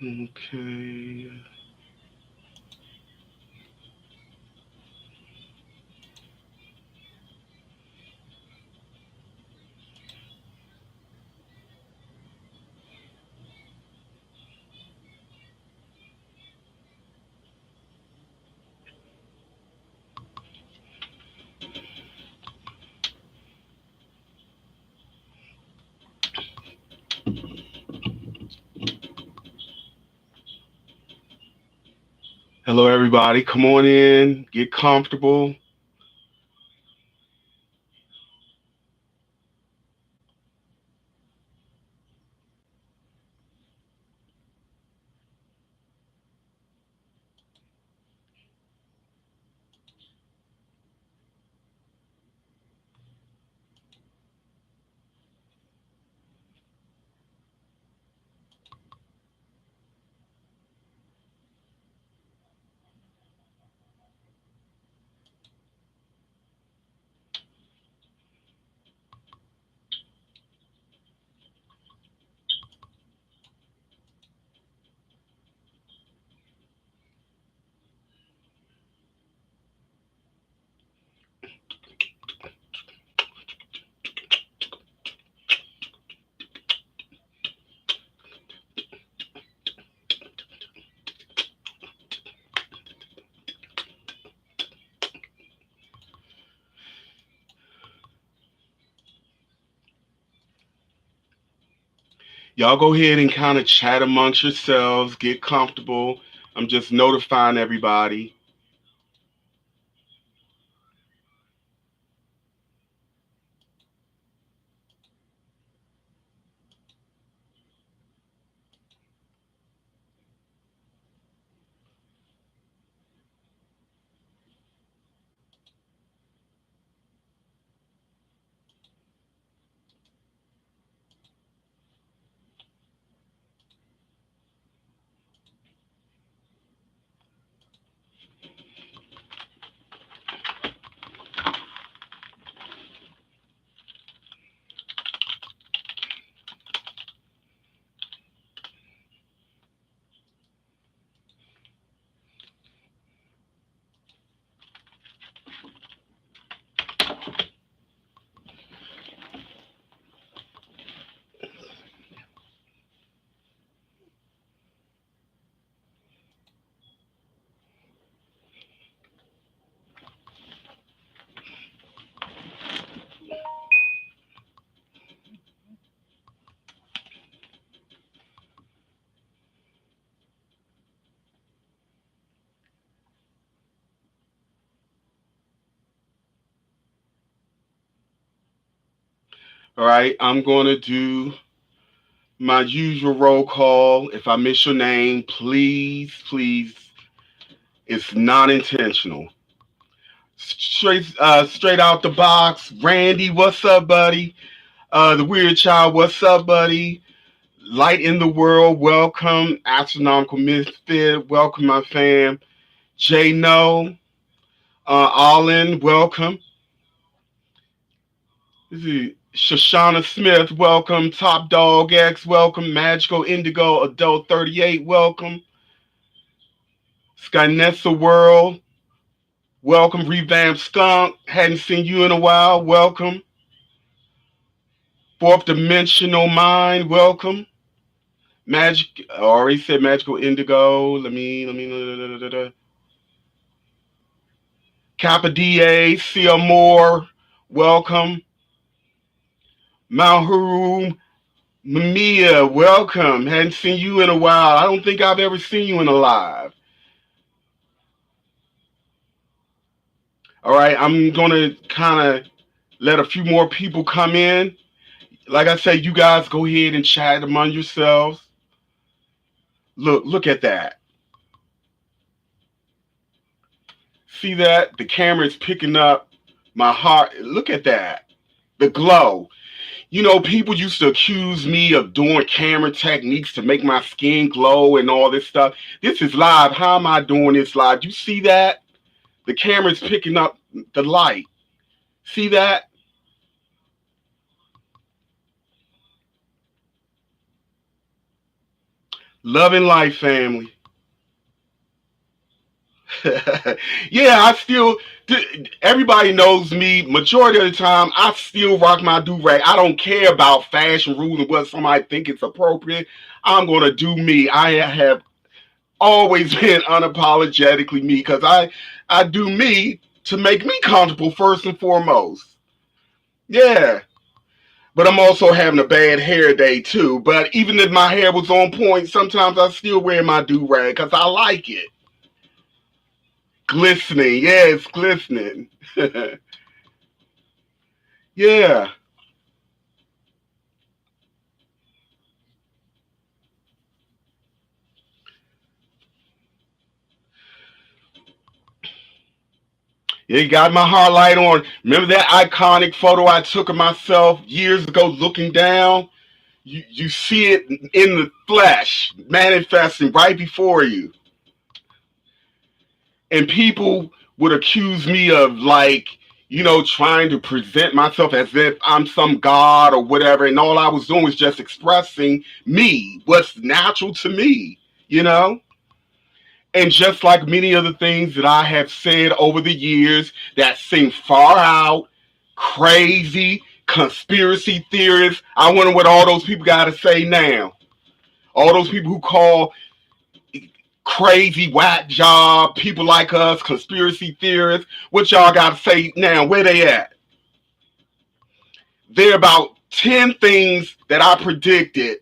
Okay. Hello, everybody. Come on in. Get comfortable. Y'all go ahead and kind of chat amongst yourselves. Get comfortable. I'm just notifying everybody. All right. I'm going to do my usual roll call. If I miss your name, please, please, it's not intentional. Straight out the box. Randy, what's up, buddy? The Weird Child, what's up, buddy? Light in the World, welcome. Astronomical Misfit, welcome, my fam. Jay No, Allen, welcome. This is Shoshana Smith, welcome. Top Dog X, welcome. Magical Indigo Adult 38, welcome. Skynessa World, welcome. Revamped Skunk, hadn't seen you in a while, welcome. Fourth Dimensional Mind, welcome. Magic, I already said Magical Indigo. Let me. Kappa DA, Sia Moore, welcome. Malhoum, Mamiya, welcome. Hadn't seen you in a while. I don't think I've ever seen you in a live. All right, I'm gonna kind of let a few more people come in. Like I said, you guys go ahead and chat among yourselves. Look at that. See that? The camera is picking up my heart. Look at that. The glow. You know, people used to accuse me of doing camera techniques to make my skin glow and all this stuff. This is live. How am I doing this live? You see that? The camera's picking up the light. See that? Loving life, family. Yeah, I still. Everybody knows me. Majority of the time, I still rock my do rag. I don't care about fashion rules and what somebody think it's appropriate. I'm gonna do me. I have always been unapologetically me because I do me to make me comfortable first and foremost. Yeah. But I'm also having a bad hair day too. But even if my hair was on point, sometimes I still wear my do rag because I like it. Glistening, yeah, it's glistening. Yeah, you got my heart light on. Remember that iconic photo I took of myself years ago, looking down. You see it in the flesh, manifesting right before you. And people would accuse me of like, trying to present myself as if I'm some god or whatever, and all I was doing was just expressing me, what's natural to me, you know? And just like many of the things that I have said over the years that seem far out, crazy, conspiracy theorists, I wonder what all those people got to say now. All those people who call crazy whack job, people like us, conspiracy theorists. What y'all got to say now? Where they at? There are about 10 things that I predicted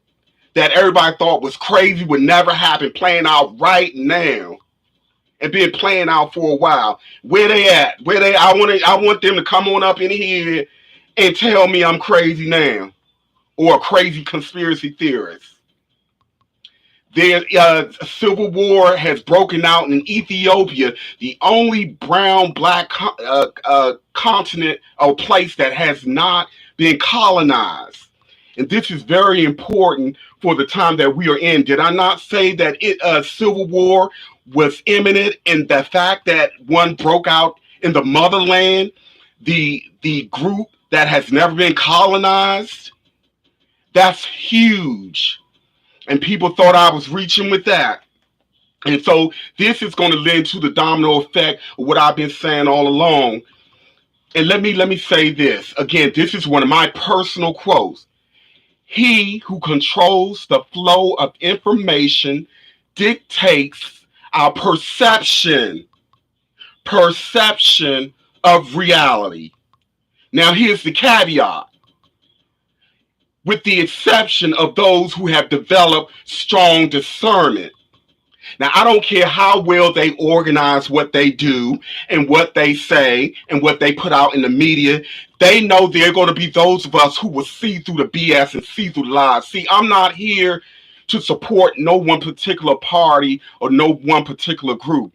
that everybody thought was crazy, would never happen, playing out right now. And been playing out for a while. Where they at? Where they? I want them to come on up in here and tell me I'm crazy now or a crazy conspiracy theorist. There, civil war has broken out in Ethiopia, the only brown black continent or place that has not been colonized. And this is very important for the time that we are in. Did I not say that civil war was imminent, and the fact that one broke out in the motherland, the group that has never been colonized? That's huge. And people thought I was reaching with that. And so this is going to lend to the domino effect of what I've been saying all along. And let me say this again. This is one of my personal quotes. He who controls the flow of information dictates our perception of reality. Now here's the caveat. With the exception of those who have developed strong discernment. Now, I don't care how well they organize what they do and what they say and what they put out in the media. They know there are going to be those of us who will see through the BS and see through the lies. See, I'm not here to support no one particular party or no one particular group.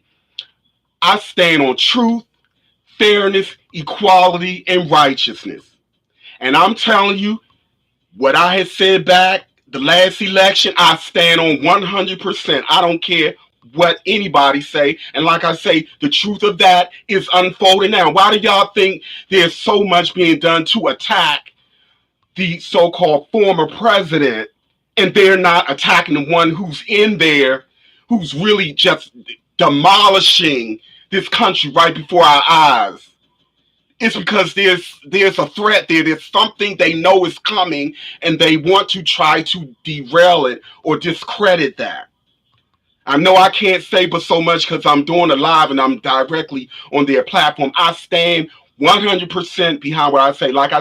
I stand on truth, fairness, equality, and righteousness. And I'm telling you, what I had said back the last election, I stand on 100%. I don't care what anybody say. And like I say, the truth of that is unfolding now. Why do y'all think there's so much being done to attack the so-called former president, and they're not attacking the one who's in there, who's really just demolishing this country right before our eyes? It's because there's a threat there. There's something they know is coming, and they want to try to derail it or discredit that. I know I can't say but so much because I'm doing a live and I'm directly on their platform. I stand 100% behind what I say. Like I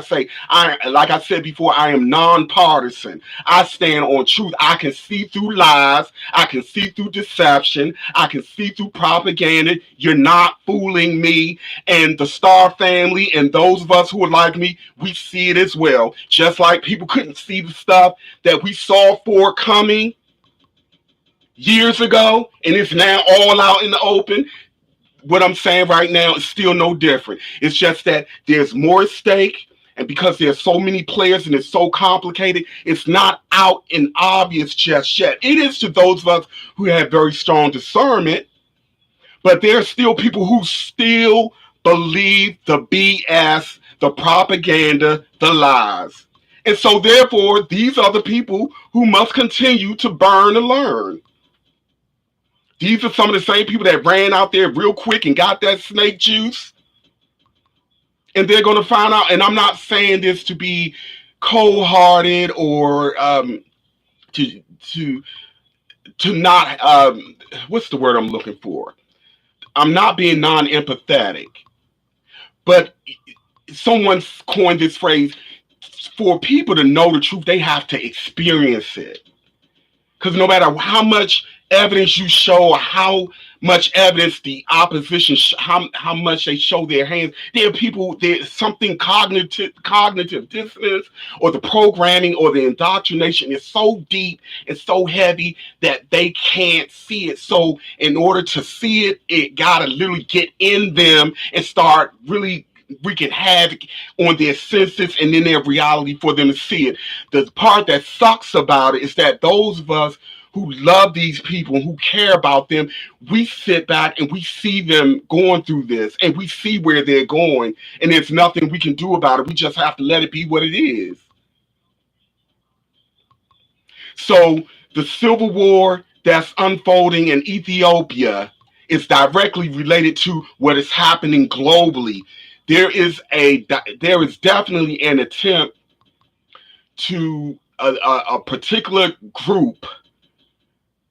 said before, I am nonpartisan. I stand on truth. I can see through lies. I can see through deception. I can see through propaganda. You're not fooling me. And the Star family and those of us who are like me, we see it as well. Just like people couldn't see the stuff that we saw for coming years ago, and it's now all out in the open. What I'm saying right now is still no different. It's just that there's more at stake, and because there's so many players and it's so complicated, it's not out and obvious just yet. It is to those of us who have very strong discernment, but there are still people who still believe the BS, the propaganda, the lies. And so therefore, these are the people who must continue to burn and learn. These are some of the same people that ran out there real quick and got that snake juice. And they're going to find out. And I'm not saying this to be cold-hearted or to to to not what's the word I'm looking for? I'm not being non-empathetic, but someone's coined this phrase: for people to know the truth, they have to experience it. Because no matter how much evidence you show or how much evidence the opposition, how much they show their hands, there are people, there's something cognitive dissonance, or the programming or the indoctrination is so deep and so heavy that they can't see it. So in order to see it, it gotta literally get in them and start really wreaking havoc on their senses and in their reality for them to see it. The part that sucks about it is that those of us who love these people, who care about them, we sit back and we see them going through this and we see where they're going, and there's nothing we can do about it. We just have to let it be what it is. So the civil war that's unfolding in Ethiopia is directly related to what is happening globally. There is definitely an attempt to a particular group,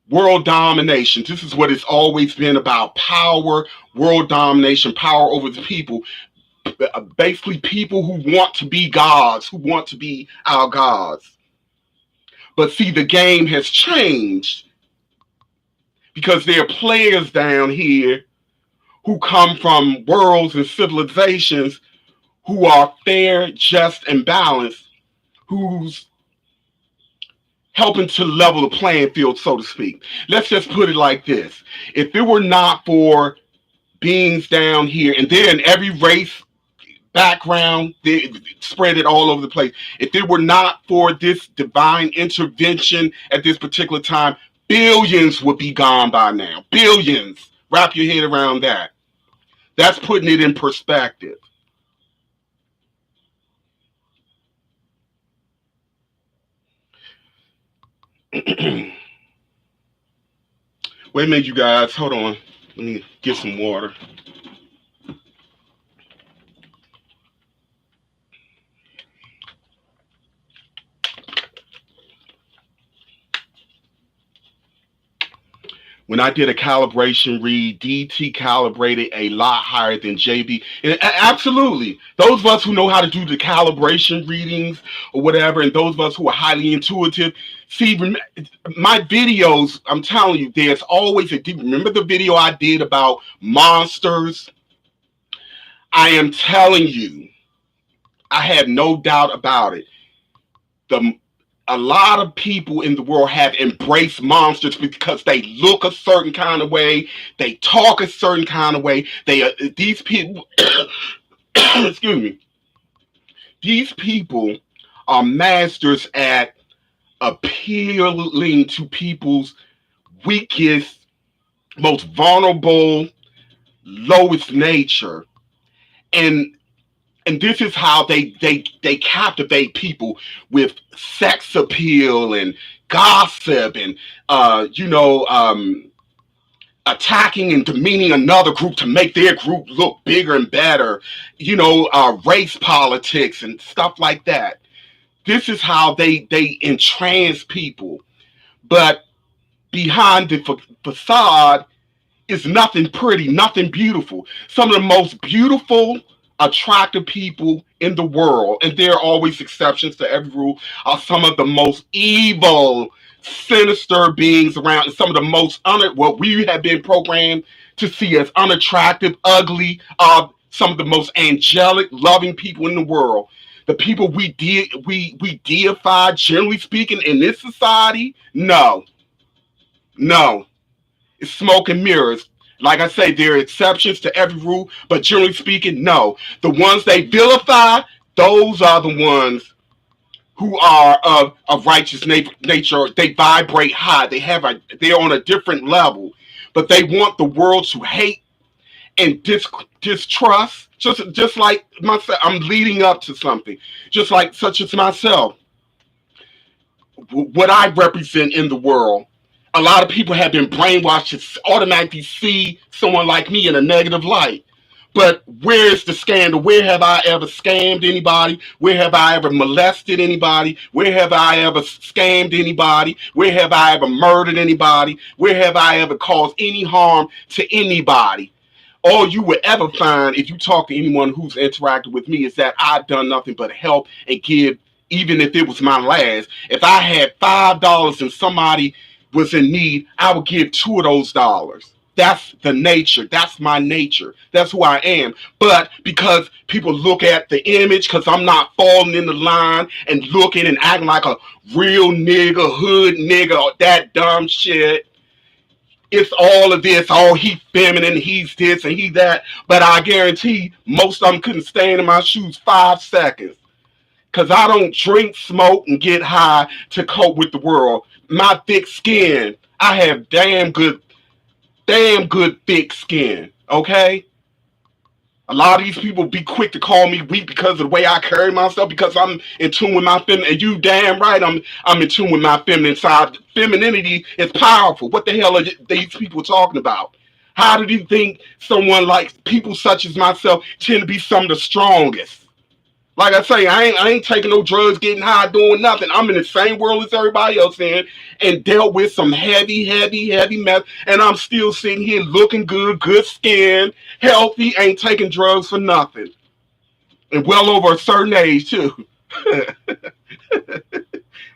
world domination. This is what it's always been about: power, world domination, power over the people. Basically, people who want to be gods, who want to be our gods. But see, the game has changed because there are players down here who come from worlds and civilizations who are fair, just, and balanced, who's helping to level the playing field, so to speak. Let's just put it like this. If it were not for beings down here, and they're in every race, background, they spread it all over the place. If it were not for this divine intervention at this particular time, billions would be gone by now. Billions. Wrap your head around that. That's putting it in perspective. Wait a minute, you guys. Hold on. Let me get some water. When I did a calibration read, DT calibrated a lot higher than JB. And absolutely, those of us who know how to do the calibration readings or whatever, and those of us who are highly intuitive, see, my videos, I'm telling you, there's always a deep. Remember the video I did about monsters? I am telling you, I have no doubt about it. A lot of people in the world have embraced monsters because they look a certain kind of way, they talk a certain kind of way. These people, excuse me, these people are masters at appealing to people's weakest, most vulnerable, lowest nature, and this is how they captivate people with sex appeal and gossip and attacking and demeaning another group to make their group look bigger and better, race politics and stuff like that. This is how they entrance people, but behind the facade is nothing pretty, nothing beautiful. Some of the most beautiful, attractive people in the world, and there are always exceptions to every rule, are some of the most evil, sinister beings around, and some of the most what we have been programmed to see as unattractive, ugly, some of the most angelic, loving people in the world. The people we deify, generally speaking, in this society, no. It's smoke and mirrors. Like I say, there are exceptions to every rule, but generally speaking, no. The ones they vilify, those are the ones who are of righteous nature. They vibrate high. They're on a different level, but they want the world to hate and distrust. Just like myself, I'm leading up to something. Just like such as myself, what I represent in the world. A lot of people have been brainwashed to automatically see someone like me in a negative light. But where's the scandal? Where have I ever scammed anybody? Where have I ever molested anybody? Where have I ever scammed anybody? Where have I ever murdered anybody? Where have I ever caused any harm to anybody? All you would ever find if you talk to anyone who's interacted with me is that I've done nothing but help and give, even if it was my last. If I had $5 and somebody was in need, I would give two of those dollars. That's the nature. That's my nature. That's who I am. But because people look at the image, because I'm not falling in the line and looking and acting like a real nigga, hood nigga, that dumb shit, it's all of this. Oh, he feminine, he's this and he that. But I guarantee most of them couldn't stand in my shoes 5 seconds. Cause I don't drink, smoke, and get high to cope with the world. My thick skin, I have damn good thick skin. Okay? A lot of these people be quick to call me weak because of the way I carry myself, because I'm in tune with my feminine. And you damn right I'm in tune with my feminine side. Femininity is powerful. What the hell are these people talking about? How do you think someone like people such as myself tend to be some of the strongest? Like I say, I ain't taking no drugs, getting high, doing nothing. I'm in the same world as everybody else in, and dealt with some heavy mess. And I'm still sitting here looking good, good skin, healthy, ain't taking drugs for nothing. And well over a certain age, too.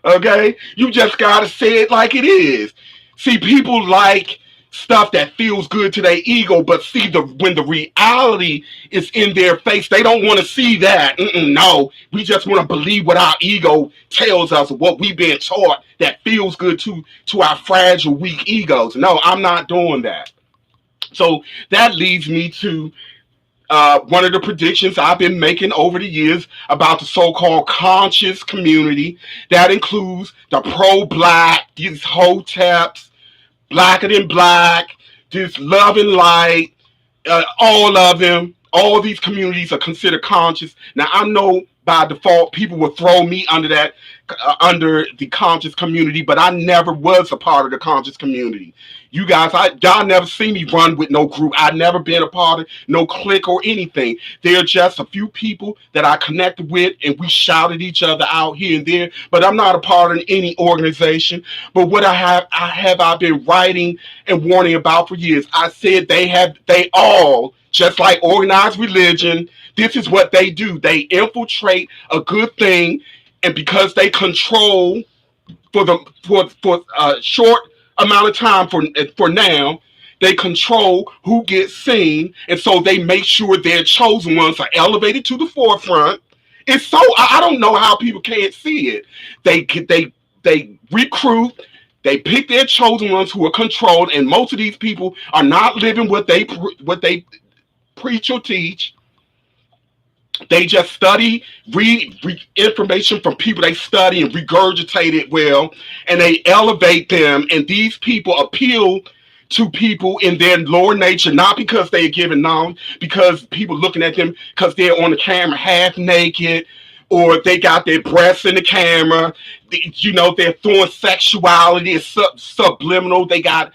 Okay? You just gotta say it like it is. See, people like stuff that feels good to their ego, but see, when the reality is in their face, they don't want to see that. No, we just want to believe what our ego tells us, what we've been taught that feels good to our fragile, weak egos. No, I'm not doing that. So that leads me to one of the predictions I've been making over the years about the so-called conscious community. That includes the pro-black, these hoteps, blacker than black, just love and light, all of them. All these communities are considered conscious. Now I know by default people will throw me under that, under the conscious community, but I never was a part of the conscious community. You guys, y'all never see me run with no group. I've never been a part of no clique or anything. They're just a few people that I connected with, and we shouted each other out here and there. But I'm not a part of any organization. But what I've been writing and warning about for years. I said they all, just like organized religion, this is what they do. They infiltrate a good thing, and because they control for a short amount of time for now, they control who gets seen, and so they make sure their chosen ones are elevated to the forefront. It's so I don't know how people can't see it. They recruit. They pick their chosen ones who are controlled, and most of these people are not living what they preach or teach. They just study, read information from people they study and regurgitate it well, and they elevate them. And these people appeal to people in their lower nature, not because they are given knowledge, because people looking at them because they're on the camera half naked, or they got their breasts in the camera. They're throwing sexuality, it's subliminal. They got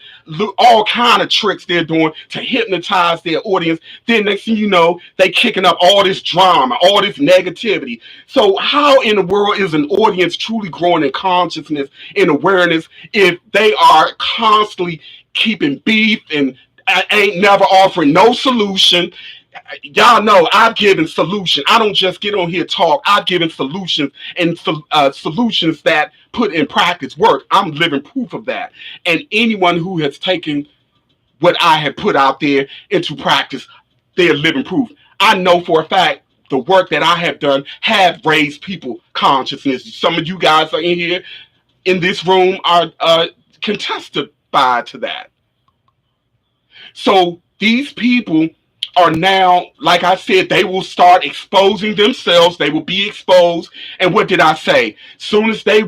all kind of tricks they're doing to hypnotize their audience. Then next thing you know, they kicking up all this drama, all this negativity. So how in the world is an audience truly growing in consciousness and awareness if they are constantly keeping beef and ain't never offering no solution? Y'all know I've given solutions. I don't just get on here talk. I've given solutions, and solutions that put in practice work. I'm living proof of that. And anyone who has taken what I have put out there into practice, they're living proof. I know for a fact the work that I have done have raised people consciousness. Some of you guys are in here in this room are can testify to that. So these people are now, like I said, they will start exposing themselves. They will be exposed. And what did I say? Soon as they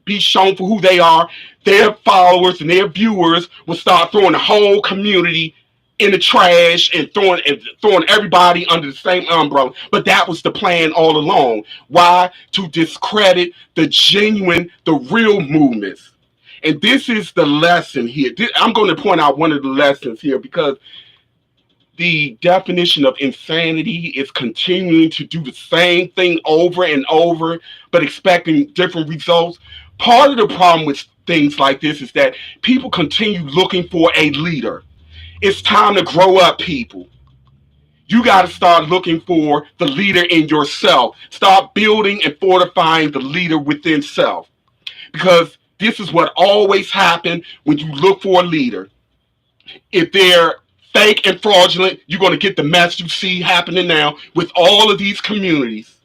be shown for who they are, their followers and their viewers will start throwing the whole community in the trash and throwing everybody under the same umbrella. But that was the plan all along. Why? To discredit the real movements. And this is the lesson here. I'm going to point out one of the lessons here, because the definition of insanity is continuing to do the same thing over and over, but expecting different results. Part of the problem with things like this is that people continue looking for a leader. It's time to grow up, people. You got to start looking for the leader in yourself. Start building and fortifying the leader within self. Because this is what always happens when you look for a leader. If they're fake and fraudulent, you're going to get the mess you see happening now with all of these communities.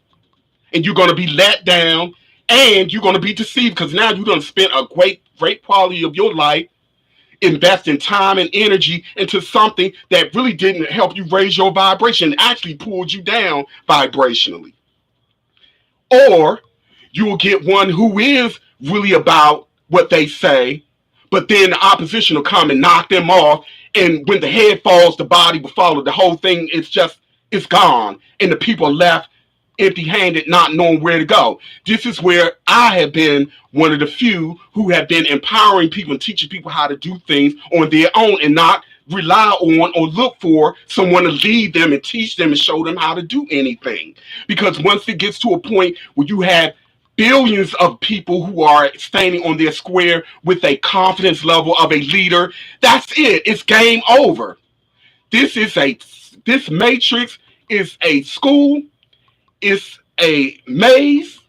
And you're going to be let down, and you're going to be deceived, because now you're going to spend a great quality of your life investing time and energy into something that really didn't help you raise your vibration, actually pulled you down vibrationally. Or you will get one who is really about what they say, but then the opposition will come and knock them off. And when the head falls, the body will follow. The whole thing is just, it's gone. And the people are left empty-handed, not knowing where to go. This is where I have been one of the few who have been empowering people and teaching people how to do things on their own, and not rely on or look for someone to lead them and teach them and show them how to do anything. Because once it gets to a point where you have billions of people who are standing on their square with a confidence level of a leader, that's it. It's game over. This matrix is a school. It's a maze.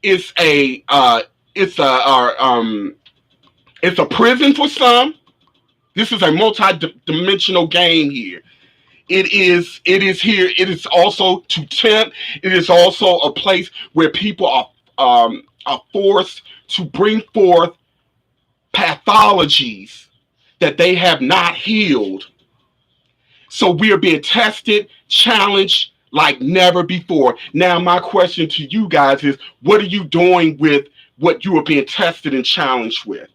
It's a prison for some. This is a multi-dimensional game here. It is here. It is also to tempt. It is also a place where people are forced to bring forth pathologies that they have not healed. So we are being tested, challenged like never before. Now, my question to you guys is, what are you doing with what you are being tested and challenged with?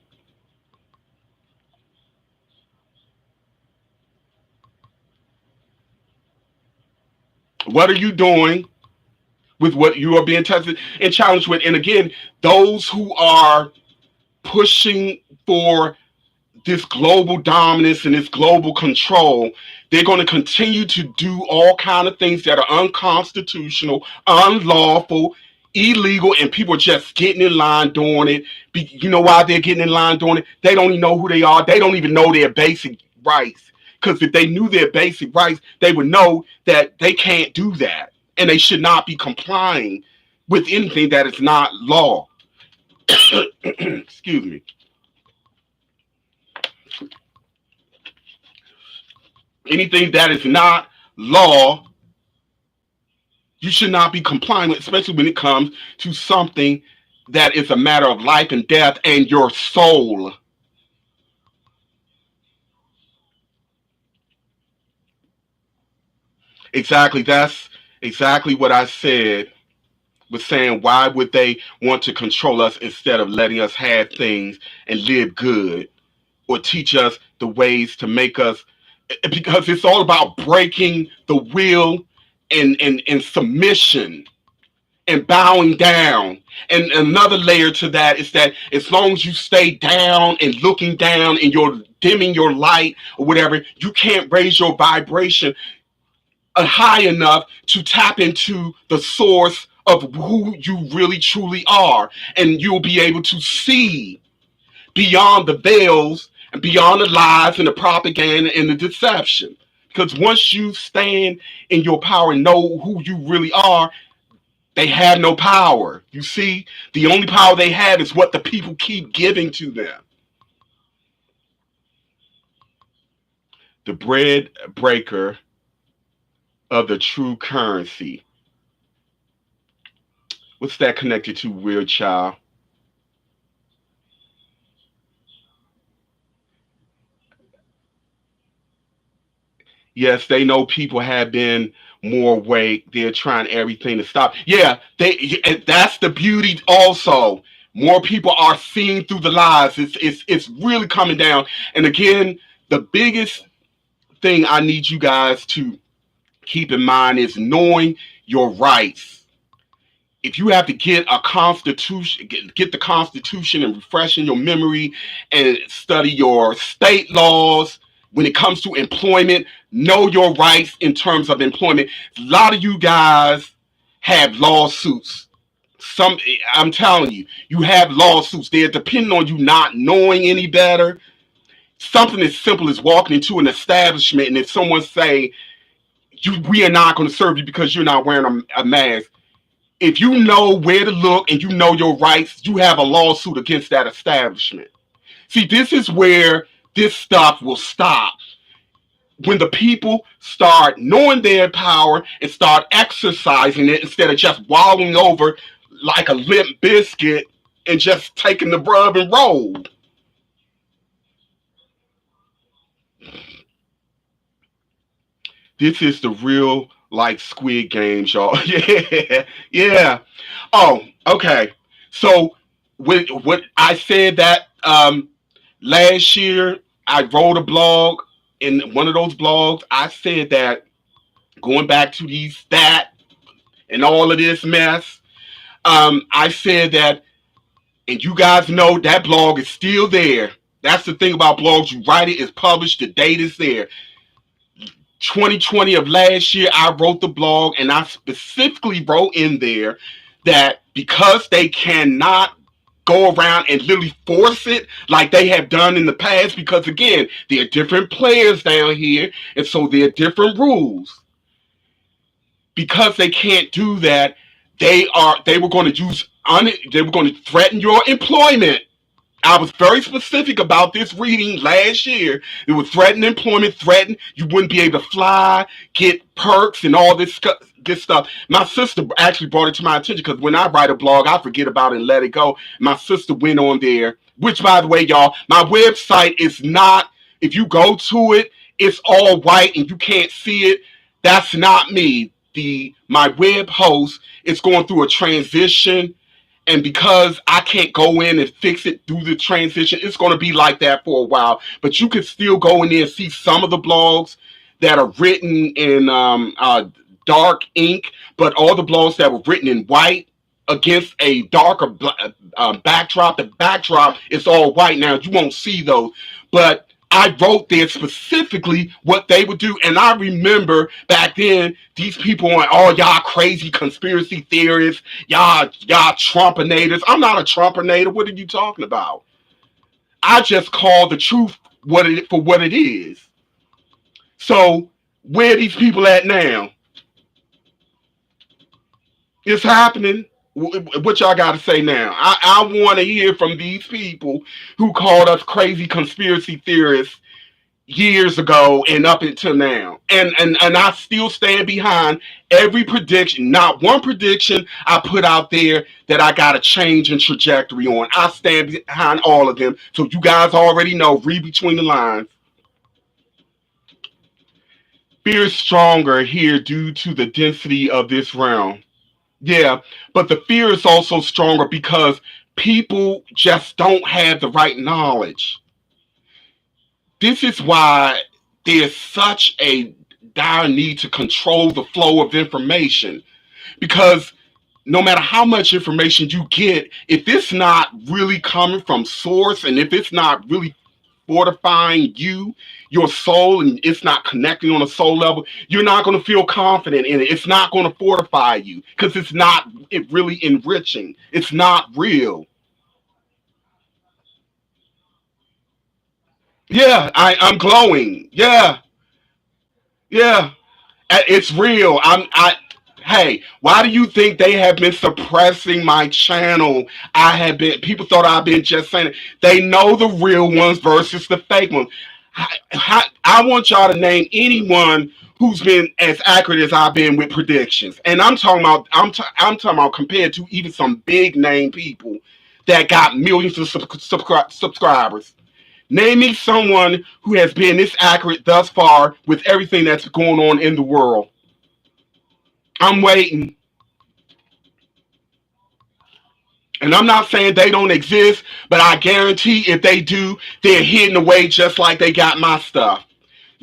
What are you doing with what you are being tested and challenged with? And again, those who are pushing for this global dominance and this global control, they're going to continue to do all kind of things that are unconstitutional, unlawful, illegal, and people are just getting in line doing it. You know why they're getting in line doing it? They don't even know who they are. They don't even know their basic rights. Because if they knew their basic rights, they would know that they can't do that. And they should not be complying with anything that is not law. Excuse me. Anything that is not law, you should not be complying with, especially when it comes to something that is a matter of life and death and your soul. Exactly. That's exactly what I said, was saying, why would they want to control us instead of letting us have things and live good, or teach us the ways to make us, because it's all about breaking the will and submission and bowing down. And another layer to that is that as long as you stay down and looking down and you're dimming your light or whatever, you can't raise your vibration high enough to tap into the source of who you really truly are. And you'll be able to see beyond the veils and beyond the lies and the propaganda and the deception. Because once you stand in your power and know who you really are, they have no power. You see, the only power they have is what the people keep giving to them. The bread breaker of the true currency. What's that connected to, real child? Yes, they know people have been more awake. They're trying everything to stop. Yeah, that's the beauty also. More people are seeing through the lies. It's really coming down. And again, the biggest thing I need you guys to keep in mind is knowing your rights. if you have to get a constitution, get the Constitution and refreshing your memory and study your state laws when it comes to employment, know your rights in terms of employment. A lot of you guys have lawsuits. Some, I'm telling you, you have lawsuits. They're depending on you not knowing any better. Something as simple as walking into an establishment and if someone say, we are not going to serve you because you're not wearing a mask. If you know where to look and you know your rights, you have a lawsuit against that establishment. See, this is where this stuff will stop. When the people start knowing their power and start exercising it instead of just wallowing over like a limp biscuit and just taking the rub and roll. This is the real like Squid Games, y'all. Yeah, yeah. Oh, okay. So with what I said that last year, I wrote a blog. In one of those blogs, I said that going back to these stats and all of this mess, I said that, and you guys know that blog is still there. That's the thing about blogs. You write it, it's published, the date is there. 2020 of last year, I wrote the blog and I specifically wrote in there that because they cannot go around and literally force it like they have done in the past, because again, there are different players down here, and so there are different rules. Because they can't do that, they were going to they were going to threaten your employment. I was very specific about this reading last year. It would threaten employment, threaten you wouldn't be able to fly, get perks, and all this stuff. My sister actually brought it to my attention because when I write a blog, I forget about it and let it go. My sister went on there, which, by the way, y'all, my website is not, if you go to it, it's all white and you can't see it. That's not me. My web host is going through a transition. And because I can't go in and fix it through the transition, it's going to be like that for a while. But you can still go in there and see some of the blogs that are written in dark ink, but all the blogs that were written in white against a darker backdrop. The backdrop is all white now. You won't see those. But I wrote there specifically what they would do. And I remember back then, these people were, oh, y'all crazy conspiracy theorists, y'all Trumpinators. I'm not a Trumpinator. What are you talking about? I just call the truth for what it is. So where are these people at now? It's happening. What y'all got to say now? I want to hear from these people who called us crazy conspiracy theorists years ago and up until now. And I still stand behind every prediction. Not one prediction I put out there that I got a change in trajectory on. I stand behind all of them. So you guys already know, read between the lines. Fear is stronger here due to the density of this realm. Yeah, but the fear is also stronger because people just don't have the right knowledge. This is why there's such a dire need to control the flow of information. Because no matter how much information you get, if it's not really coming from source and if it's not really fortifying you, your soul, and it's not connecting on a soul level, you're not going to feel confident in it. It's not going to fortify you because it's not really enriching. It's not real. Yeah, I'm glowing. Yeah, yeah. It's real. Hey, why do you think they have been suppressing my channel? People thought I've been just saying it. They know the real ones versus the fake ones. I want y'all to name anyone who's been as accurate as I've been with predictions. And I'm talking about compared to even some big name people that got millions of subscribers. Name me someone who has been this accurate thus far with everything that's going on in the world. I'm waiting. And I'm not saying they don't exist, but I guarantee if they do, they're hidden away just like they got my stuff.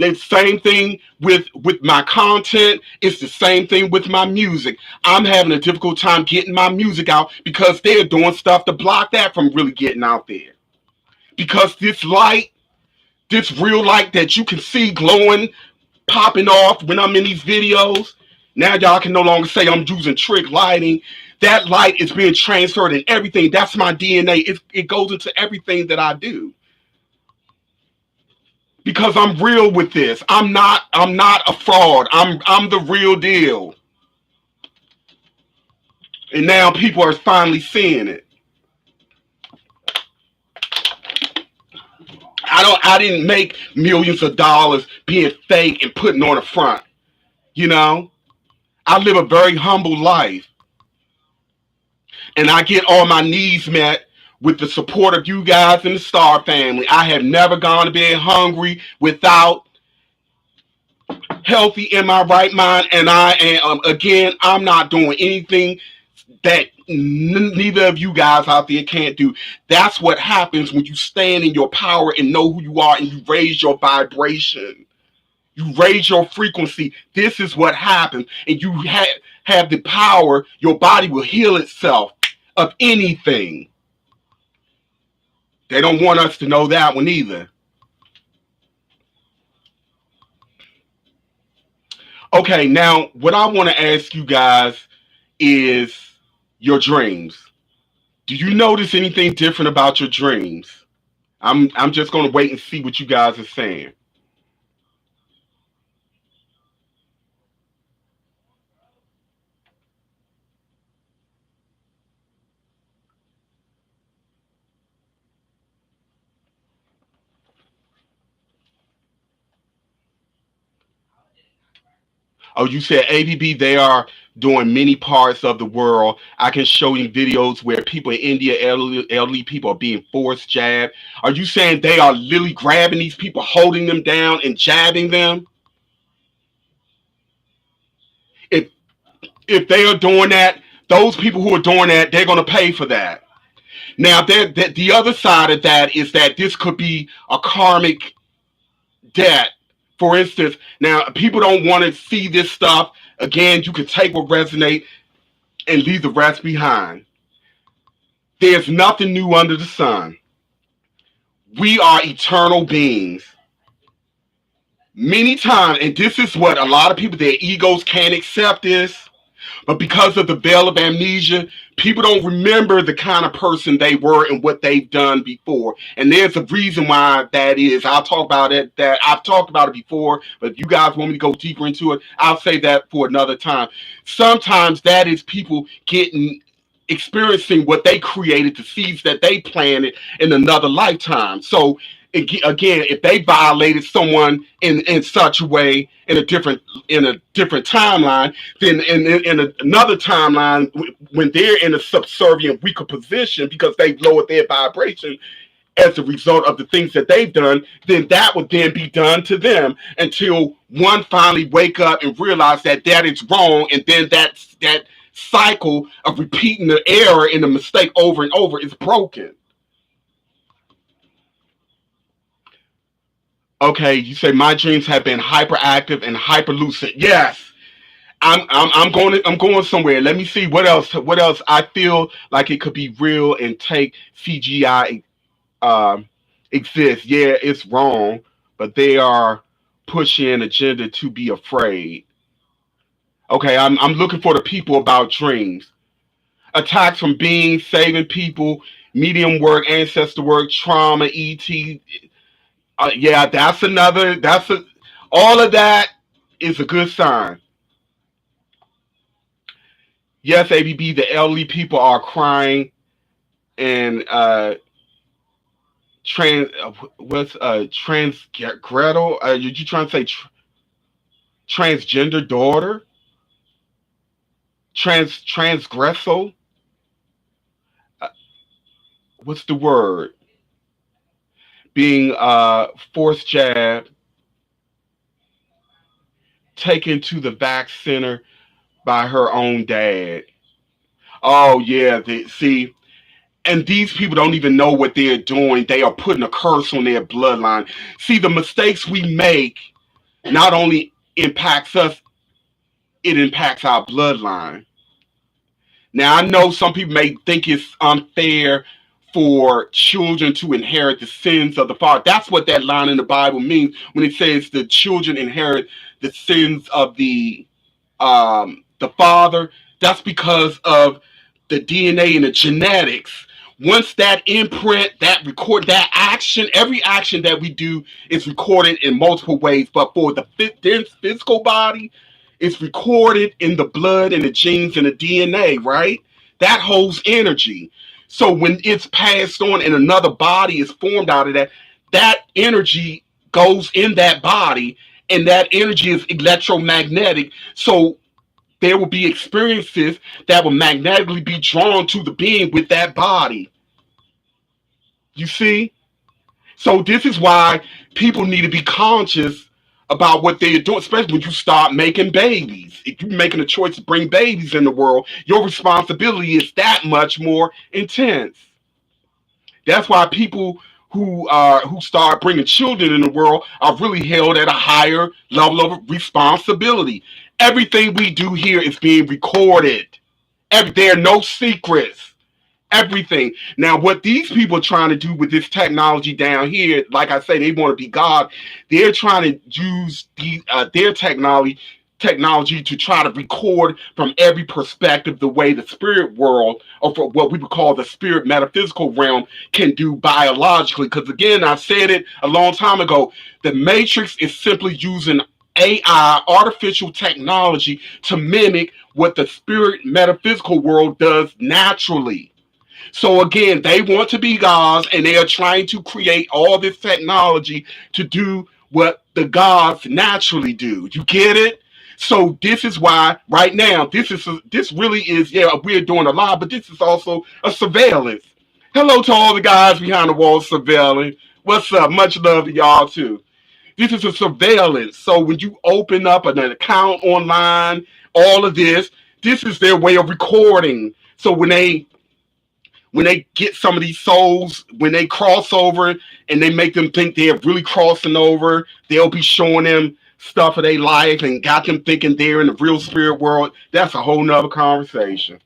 The same thing with my content. It's the same thing with my music. I'm having a difficult time getting my music out because they're doing stuff to block that from really getting out there. Because this light, this real light that you can see glowing, popping off when I'm in these videos, now y'all can no longer say I'm using trick lighting. That light is being transferred in everything. That's my DNA. It goes into everything that I do. Because I'm real with this. I'm not a fraud. I'm the real deal. And now people are finally seeing it. I didn't make millions of dollars being fake and putting on a front. You know? I live a very humble life. And I get all my needs met with the support of you guys and the Star family. I have never gone to bed hungry without healthy in my right mind. And I am, again, I'm not doing anything that neither of you guys out there can't do. That's what happens when you stand in your power and know who you are and you raise your vibration. You raise your frequency. This is what happens. And you have the power. Your body will heal itself of anything. They don't want us to know that one either. Okay, now what I want to ask you guys is your dreams. Do you notice anything different about your dreams? I'm just gonna wait and see what you guys are saying. Oh, you said ABB, they are doing many parts of the world. I can show you videos where people in India, elderly people are being forced jabbed. Are you saying they are literally grabbing these people, holding them down and jabbing them? If if they are doing that, those people who are doing that, they're going to pay for that. Now, the other side of that is that this could be a karmic debt. For instance, now people don't want to see this stuff. Again, you can take what resonate and leave the rest behind. There's nothing new under the sun. We are eternal beings. Many times, and this is what a lot of people, their egos can't accept this, but because of the veil of amnesia, people don't remember the kind of person they were and what they've done before. And there's a reason why that is. I'll talk about it. That I've talked about it before, but if you guys want me to go deeper into it, I'll save that for another time. Sometimes that is people getting experiencing what they created, the seeds that they planted in another lifetime. So again, if they violated someone in such a way in a different timeline, then in another timeline, when they're in a subservient, weaker position because they've lowered their vibration as a result of the things that they've done, then that would then be done to them until one finally wake up and realize that that is wrong, and then that cycle of repeating the error and the mistake over and over is broken. Okay, you say my dreams have been hyperactive and hyperlucid. Yes, I'm going somewhere. Let me see what else. What else? I feel like it could be real and take CGI exist. Yeah, it's wrong, but they are pushing an agenda to be afraid. Okay, I'm looking for the people about dreams. Attacks from beings, saving people, medium work, ancestor work, trauma, ET. Yeah, that's another. All of that is a good sign. Yes, ABB, the elderly people are crying and what's trans Gretel? You trying to say transgender daughter? Transgressal? Uh, what's the word? Being forced jab, taken to the vac center by her own dad. Oh yeah, see, and these people don't even know what they're doing. They are putting a curse on their bloodline. See, the mistakes we make. not only impacts us, it impacts our bloodline. Now, I know some people may think it's unfair for children to inherit the sins of the father. That's what that line in the Bible means when it says the children inherit the sins of the father. That's because of the DNA and the genetics. Once that imprint, that record, that action, every action that we do is recorded in multiple ways. But for the physical body, it's recorded in the blood and the genes and the DNA, right? That holds energy. So when it's passed on and another body is formed out of that, that energy goes in that body, and that energy is electromagnetic. So there will be experiences that will magnetically be drawn to the being with that body. You see? So this is why people need to be conscious about what they're doing, especially when you start making babies. If you're making a choice to bring babies in the world, your responsibility is that much more intense. That's why people who start bringing children in the world are really held at a higher level of responsibility. Everything we do here is being recorded. There are no secrets. Everything. Now, what these people are trying to do with this technology down here, like I say, they want to be God. They're trying to use their technology to try to record from every perspective the way the spirit world, or for what we would call the spirit metaphysical realm, can do biologically. Because again, I said it a long time ago, the matrix is simply using AI, artificial technology, to mimic what the spirit metaphysical world does naturally. So again, they want to be gods, and they are trying to create all this technology to do what the gods naturally do. You get it? So this is why right now this really is, yeah, we're doing a lot, but this is also a surveillance. Hello to all the guys behind the wall surveilling. What's up? Much love to y'all too. This is a surveillance. So when you open up an account online, all of this is their way of recording. So when they get some of these souls, when they cross over and they make them think they're really crossing over, they'll be showing them stuff of their life and got them thinking they're in the real spirit world. That's a whole nother conversation.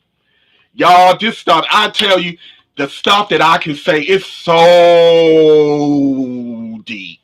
Y'all, this stuff, I tell you, the stuff that I can say is so deep.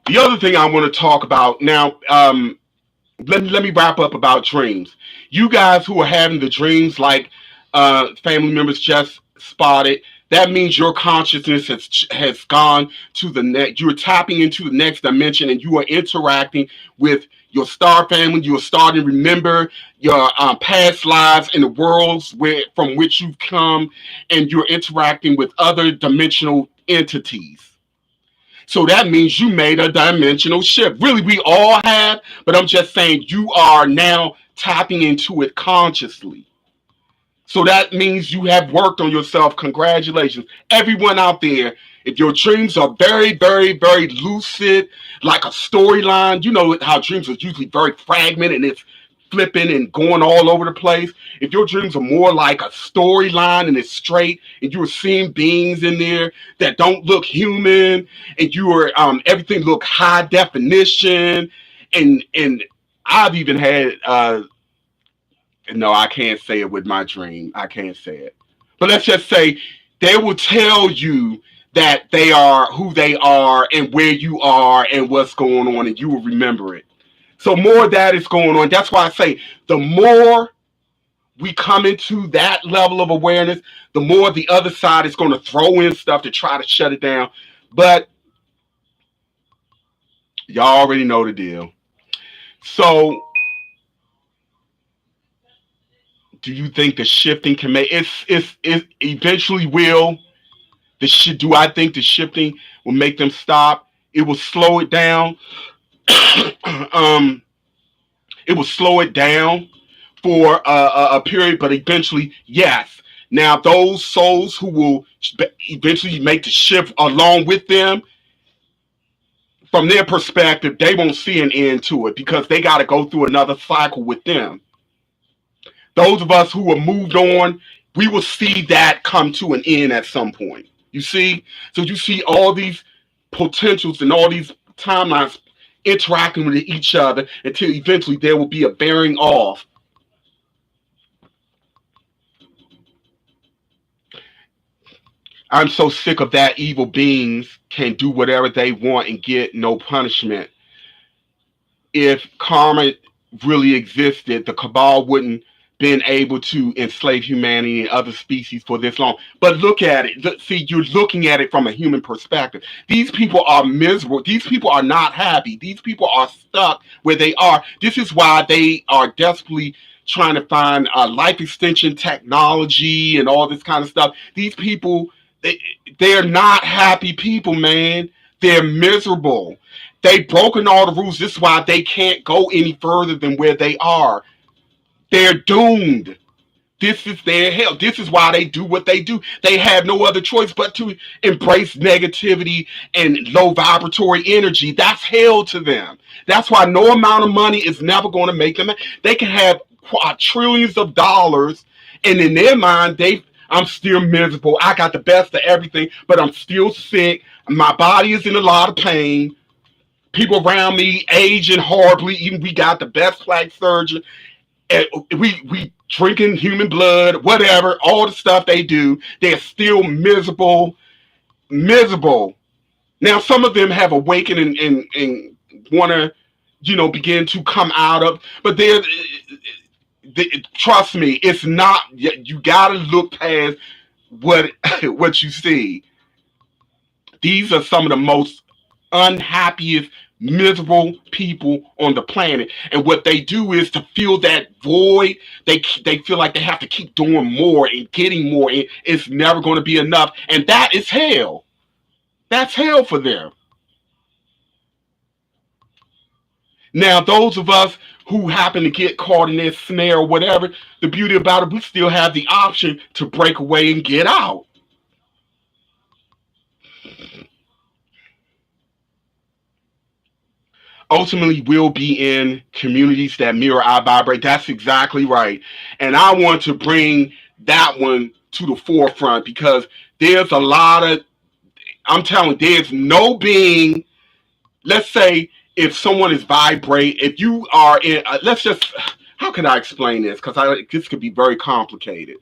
The other thing I want to talk about now, let me wrap up about dreams. You guys who are having the dreams like family members just spotted, that means your consciousness has gone to the next. You're tapping into the next dimension, and you are interacting with your star family. You are starting to remember your past lives in the worlds from which you've come, and you're interacting with other dimensional entities. So that means you made a dimensional shift. Really, we all have, but I'm just saying you are now tapping into it consciously. So that means you have worked on yourself. Congratulations. Everyone out there, if your dreams are very, very, very lucid, like a storyline, you know how dreams are usually very fragmented and it's flipping and going all over the place. If your dreams are more like a storyline and it's straight, and you are seeing beings in there that don't look human, and you are everything look high definition, and I've even had no, I can't say it with my dream. I can't say it. But let's just say they will tell you that they are who they are and where you are and what's going on, and you will remember it. So more of that is going on. That's why I say the more we come into that level of awareness, the more the other side is going to throw in stuff to try to shut it down. But y'all already know the deal. So do you think the shifting can make it eventually will do I think the shifting will make them stop? It will slow it down. um, it will slow it down for a period, but eventually, yes. Now, those souls who will eventually make the shift along with them, from their perspective, they won't see an end to it because they got to go through another cycle with them. Those of us who are moved on, we will see that come to an end at some point. You see? So you see all these potentials and all these timelines interacting with each other until eventually there will be a bearing off. I'm so sick of that evil beings can do whatever they want and get no punishment. If karma really existed, the cabal wouldn't been able to enslave humanity and other species for this long. But look at it. See, you're looking at it from a human perspective. These people are miserable. These people are not happy. These people are stuck where they are. This is why they are desperately trying to find life extension technology and all this kind of stuff. These people, they're not happy people, man. They're miserable. They've broken all the rules. This is why they can't go any further than where they are. They're doomed. This is their hell. This is why they do what they do. They have no other choice but to embrace negativity and low vibratory energy. That's hell to them. That's why no amount of money is never going to make them. They can have trillions of dollars, and in their mind, I'm still miserable. I got the best of everything, but I'm still sick. My body is in a lot of pain. People around me aging horribly. Even we got the best plastic surgeon. And we drinking human blood, whatever, all the stuff they do. They're still miserable, miserable. Now some of them have awakened and want to, begin to come out of, but trust me, it's not. You got to look past what what you see. These are some of the most unhappiest, miserable people on the planet. And what they do is to fill that void, they feel like they have to keep doing more and getting more. And it's never going to be enough. And that is hell. That's hell for them. Now, those of us who happen to get caught in this snare or whatever, the beauty about it, we still have the option to break away and get out. Ultimately will be in communities that mirror our vibrate. That's exactly right. And I want to bring that one to the forefront because there's a lot of, I'm telling you, there's no being, let's say if someone is vibrate, if you are in, let's just, how can I explain this? Because this could be very complicated.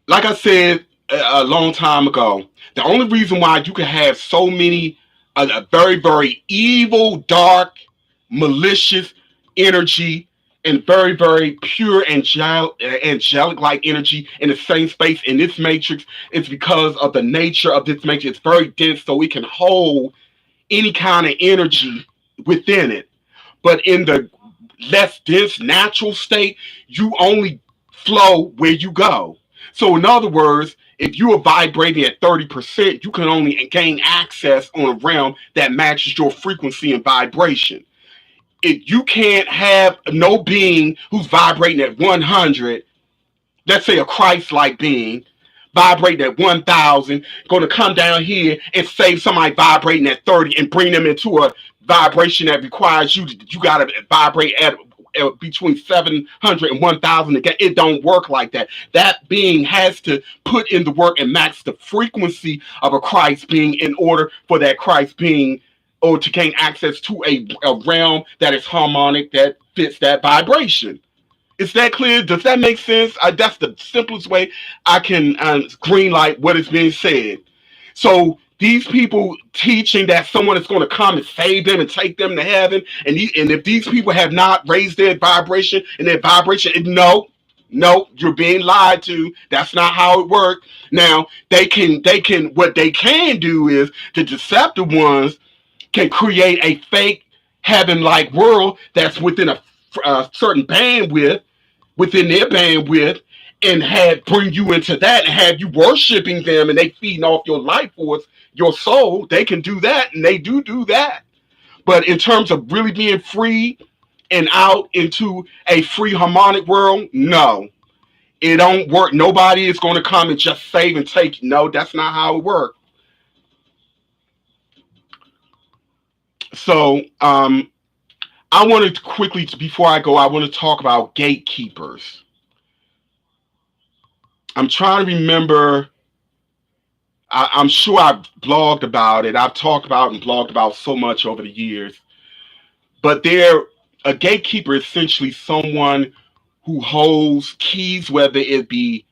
Like I said a long time ago, the only reason why you can have so many a very, very evil, dark, malicious energy and very, very pure angelic like energy in the same space in this matrix is because of the nature of this matrix. It's very dense, so it can hold any kind of energy within it. But in the less dense natural state, you only flow where you go. So in other words, if you are vibrating at 30%, you can only gain access on a realm that matches your frequency and vibration. If you can't have no being who's vibrating at 100, let's say a Christ-like being, vibrating at 1,000, going to come down here and save somebody vibrating at 30 and bring them into a vibration that requires you got to vibrate at between 700 and 1,000 again. It don't work like that. That being has to put in the work and match the frequency of a Christ being in order for that Christ being or to gain access to a realm that is harmonic, that fits that vibration. Is that clear? Does that make sense? That's the simplest way I can green light what is being said. So these people teaching that someone is going to come and save them and take them to heaven, and if these people have not raised their vibration and their vibration, no, you're being lied to. That's not how it works. Now what they can do is the deceptive ones can create a fake heaven-like world that's within a certain bandwidth, within their bandwidth, and bring you into that and have you worshiping them and they feeding off your life force, your soul. They can do that, and they do that. But in terms of really being free and out into a free harmonic world, no, it don't work. Nobody is going to come and just save and take. No, that's not how it works. So I wanted to quickly, before I go, I want to talk about gatekeepers. I'm trying to remember. I'm sure I've blogged about it. I've talked about and blogged about so much over the years. But a gatekeeper is essentially someone who holds keys, whether it be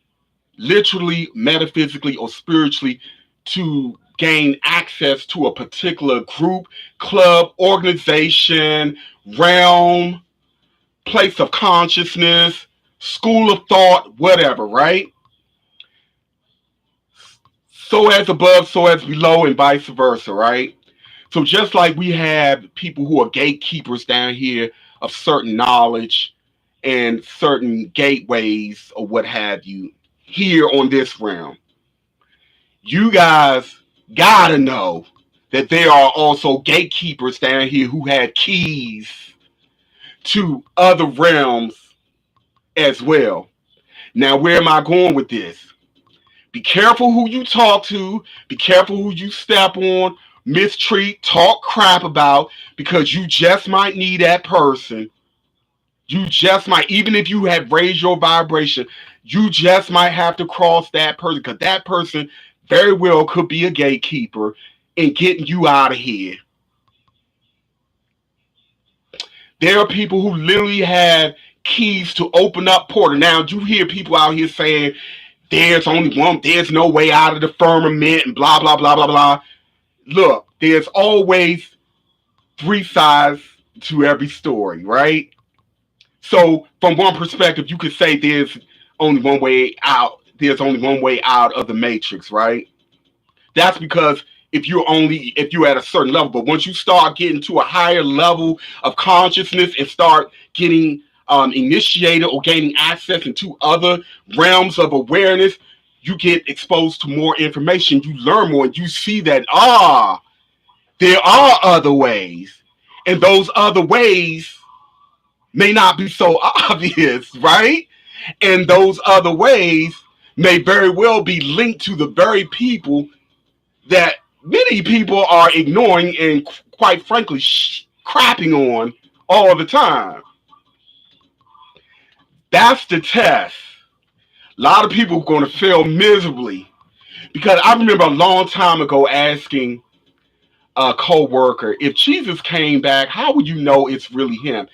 literally, metaphysically, or spiritually, to gain access to a particular group, club, organization, realm, place of consciousness, school of thought, whatever, right? So as above, so as below, and vice versa, right? So just like we have people who are gatekeepers down here of certain knowledge and certain gateways or what have you here on this realm, you guys gotta know that there are also gatekeepers down here who had keys to other realms as well. Now, where am I going with this? Be careful who you talk to. Be careful who you step on, mistreat, talk crap about, because you just might need that person. You just might, even if you have raised your vibration, you just might have to cross that person because that person very well could be a gatekeeper in getting you out of here. There are people who literally have keys to open up portal. Now, you hear people out here saying, there's no way out of the firmament and blah, blah, blah, blah, blah. Look, there's always three sides to every story, right? So from one perspective, you could say there's only one way out. There's only one way out of the matrix, right? That's because if you're at a certain level, but once you start getting to a higher level of consciousness and start getting initiated or gaining access into other realms of awareness, you get exposed to more information. You learn more, and you see that there are other ways, and those other ways may not be so obvious, right? And those other ways may very well be linked to the very people that many people are ignoring and, quite frankly, crapping on all the time. That's the test. A lot of people are going to fail miserably because I remember a long time ago asking a co-worker, if Jesus came back, how would you know it's really him?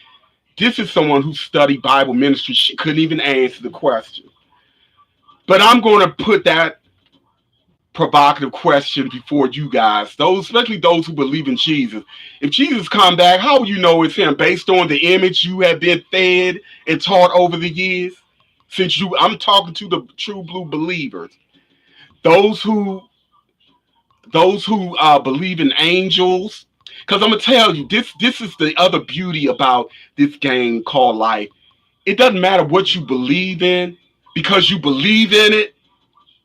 This is someone who studied Bible ministry. She couldn't even answer the question. But I'm going to put that provocative question before you guys, those, especially those who believe in Jesus. If Jesus come back, how will you know it's him? Based on the image you have been fed and taught over the years? I'm talking to the true blue believers, those who believe in angels. Because I'm gonna tell you, this is the other beauty about this game called life. It doesn't matter what you believe in, because you believe in it,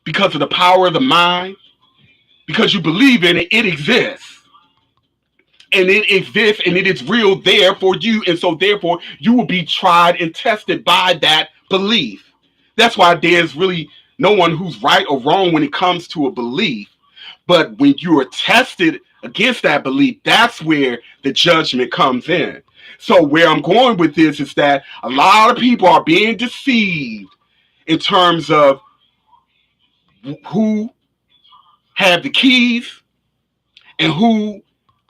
because of the power of the mind, because you believe in it, it exists. And it exists and it is real there for you. And so therefore you will be tried and tested by that belief. That's why there's really no one who's right or wrong when it comes to a belief. But when you are tested against that belief, that's where the judgment comes in. So where I'm going with this is that a lot of people are being deceived in terms of who have the keys and who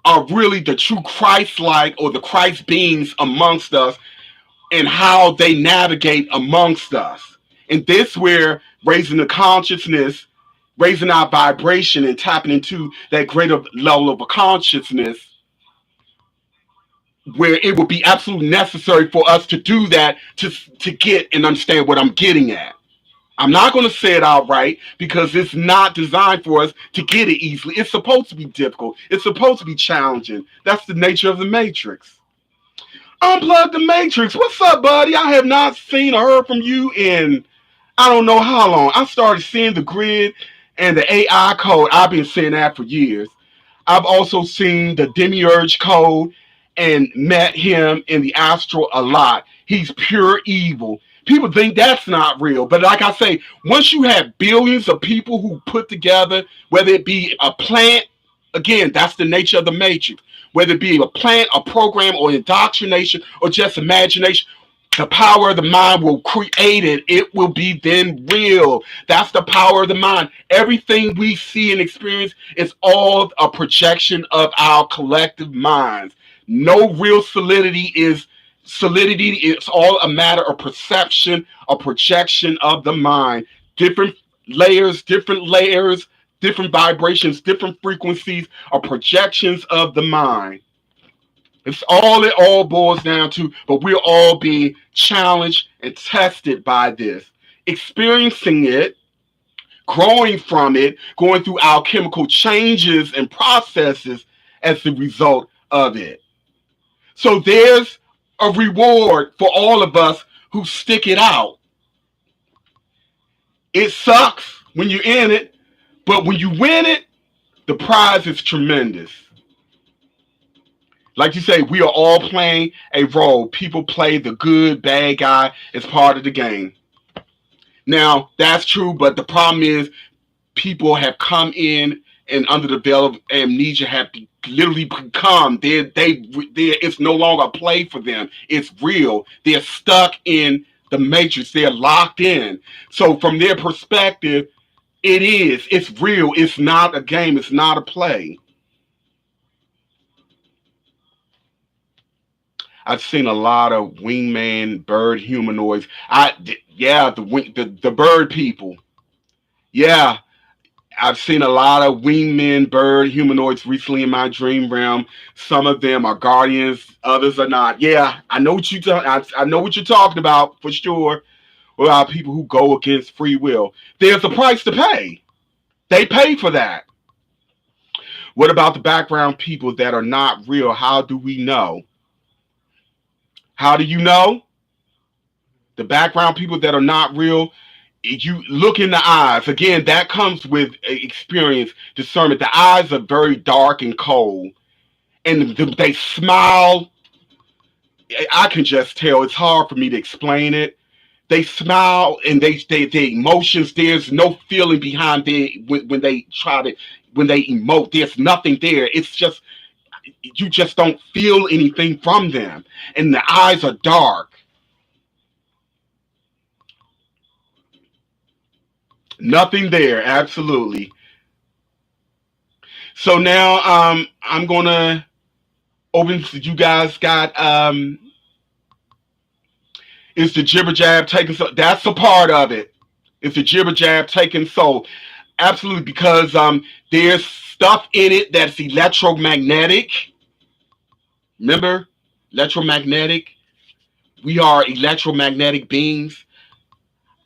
are really the true Christ-like or the Christ beings amongst us, and how they navigate amongst us. And this where raising the consciousness, raising our vibration and tapping into that greater level of a consciousness, where it would be absolutely necessary for us to do that to get and understand what I'm getting at. I'm not going to say it outright because it's not designed for us to get it easily. It's supposed to be difficult. It's supposed to be challenging. That's the nature of the Matrix. Unplug the Matrix. What's up, buddy? I have not seen or heard from you in I don't know how long. I started seeing the grid and the AI code. I've been seeing that for years. I've also seen the Demiurge code and met him in the Astral a lot. He's pure evil. People think that's not real. But like I say, once you have billions of people who put together, whether it be a plant, again, that's the nature of the matrix, whether it be a plant, a program, or indoctrination, or just imagination, The power of the mind will create it. It will be then real. That's the power of the mind. Everything we see and experience is all a projection of our collective minds. No real solidity is solidity. It's all a matter of perception, a projection of the mind. Different layers, different vibrations, different frequencies are projections of the mind. It all boils down to, but we're all being challenged and tested by this, experiencing it, growing from it, going through alchemical changes and processes as the result of it. So there's a reward for all of us who stick it out. It sucks when you're in it, but when you win it, the prize is tremendous. Like you say, we are all playing a role. People play the good, bad guy as part of the game. Now, that's true, but the problem is people have come in and under the veil of amnesia have literally become, it's no longer a play for them. It's real. They're stuck in the matrix. They're locked in. So from their perspective, it's real. It's not a game. It's not a play. I've seen a lot of wingman bird humanoids. The bird people. Yeah, I've seen a lot of wingmen bird humanoids recently in my dream realm. Some of them are guardians, others are not. Yeah, I know what I know what you're talking about for sure. About people who go against free will. There's a price to pay. They pay for that. What about the background people that are not real? How do we know? How do you know? The background people that are not real, you look in the eyes. Again, that comes with experience, discernment. The eyes are very dark and cold. And they smile. I can just tell. It's hard for me to explain it. They smile and they emotions, there's no feeling behind when they emote. There's nothing there. It's just you just don't feel anything from them. And the eyes are dark. Nothing there, absolutely. So now I'm gonna open. You guys got is the jibber jab taking so that's a part of it. It's the jibber jab taking soul. Absolutely, because there's stuff in it that's electromagnetic. Remember, electromagnetic. We are electromagnetic beings.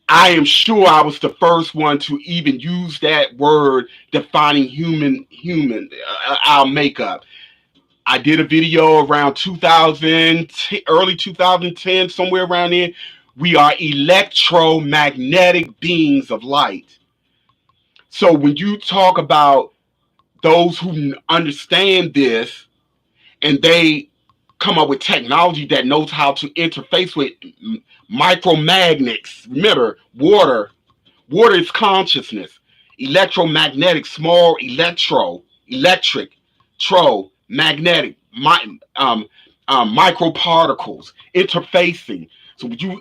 I am sure I was the first one to even use that word defining human our makeup. I did a video around 2000, early 2010, somewhere around there. We are electromagnetic beings of light. So when you talk about those who understand this and they come up with technology that knows how to interface with micromagnets. Remember, water is consciousness. Electromagnetic, small electric, magnetic, microparticles, interfacing. So would you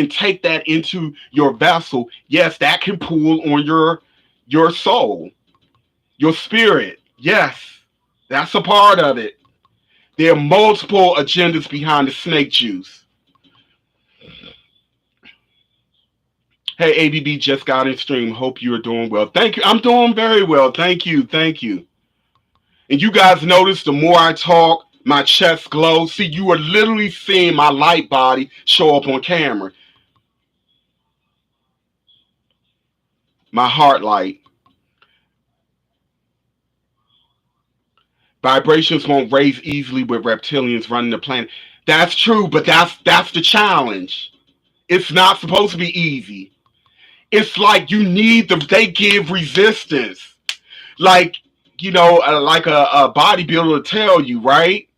take that into your vessel? Yes, that can pull on your soul, your spirit. Yes, that's a part of it. There are multiple agendas behind the snake juice. Hey, ABB just got in stream. Hope you are doing well. Thank you. I'm doing very well. Thank you. Thank you. And you guys notice the more I talk, my chest glows. See, you are literally seeing my light body show up on camera. My heart light. Vibrations won't raise easily with reptilians running the planet. That's true, but that's the challenge. It's not supposed to be easy. It's like they give resistance. Like, like a bodybuilder will tell you, right?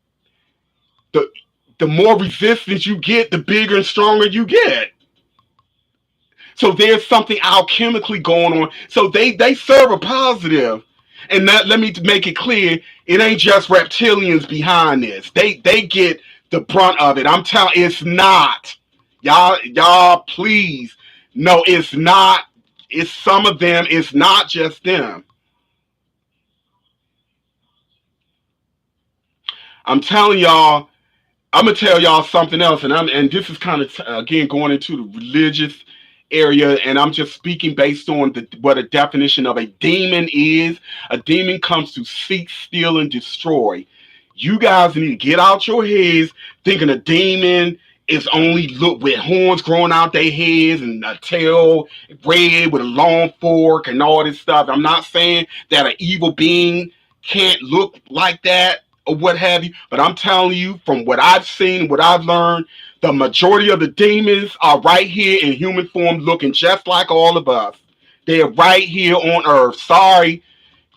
The more resistance you get, the bigger and stronger you get. So there's something alchemically going on. So they serve a positive. And let me make it clear, it ain't just reptilians behind this. They get the brunt of it. I'm telling it's not. Y'all, please. No, it's not. It's some of them. It's not just them. I'm telling y'all. I'm gonna tell y'all something else, and this is kind of again going into the religious area, and I'm just speaking based on what a definition of a demon is. A demon comes to seek, steal, and destroy. You guys need to get out your heads thinking a demon is only look with horns growing out their heads and a tail red with a long fork and all this stuff. I'm not saying that an evil being can't look like that or what have you, but I'm telling you from what I've seen, what I've learned, the majority of the demons are right here in human form looking just like all of us. They're right here on earth. Sorry,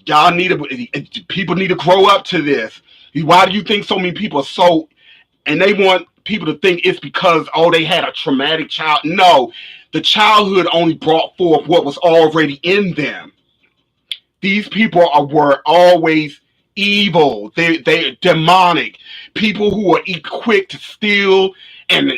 y'all need to, people need to grow up to this. Why do you think so many people are so, and they want people to think it's because, oh, they had a traumatic child? No, the childhood only brought forth what was already in them. These people were always evil. They're demonic. People who are quick to steal and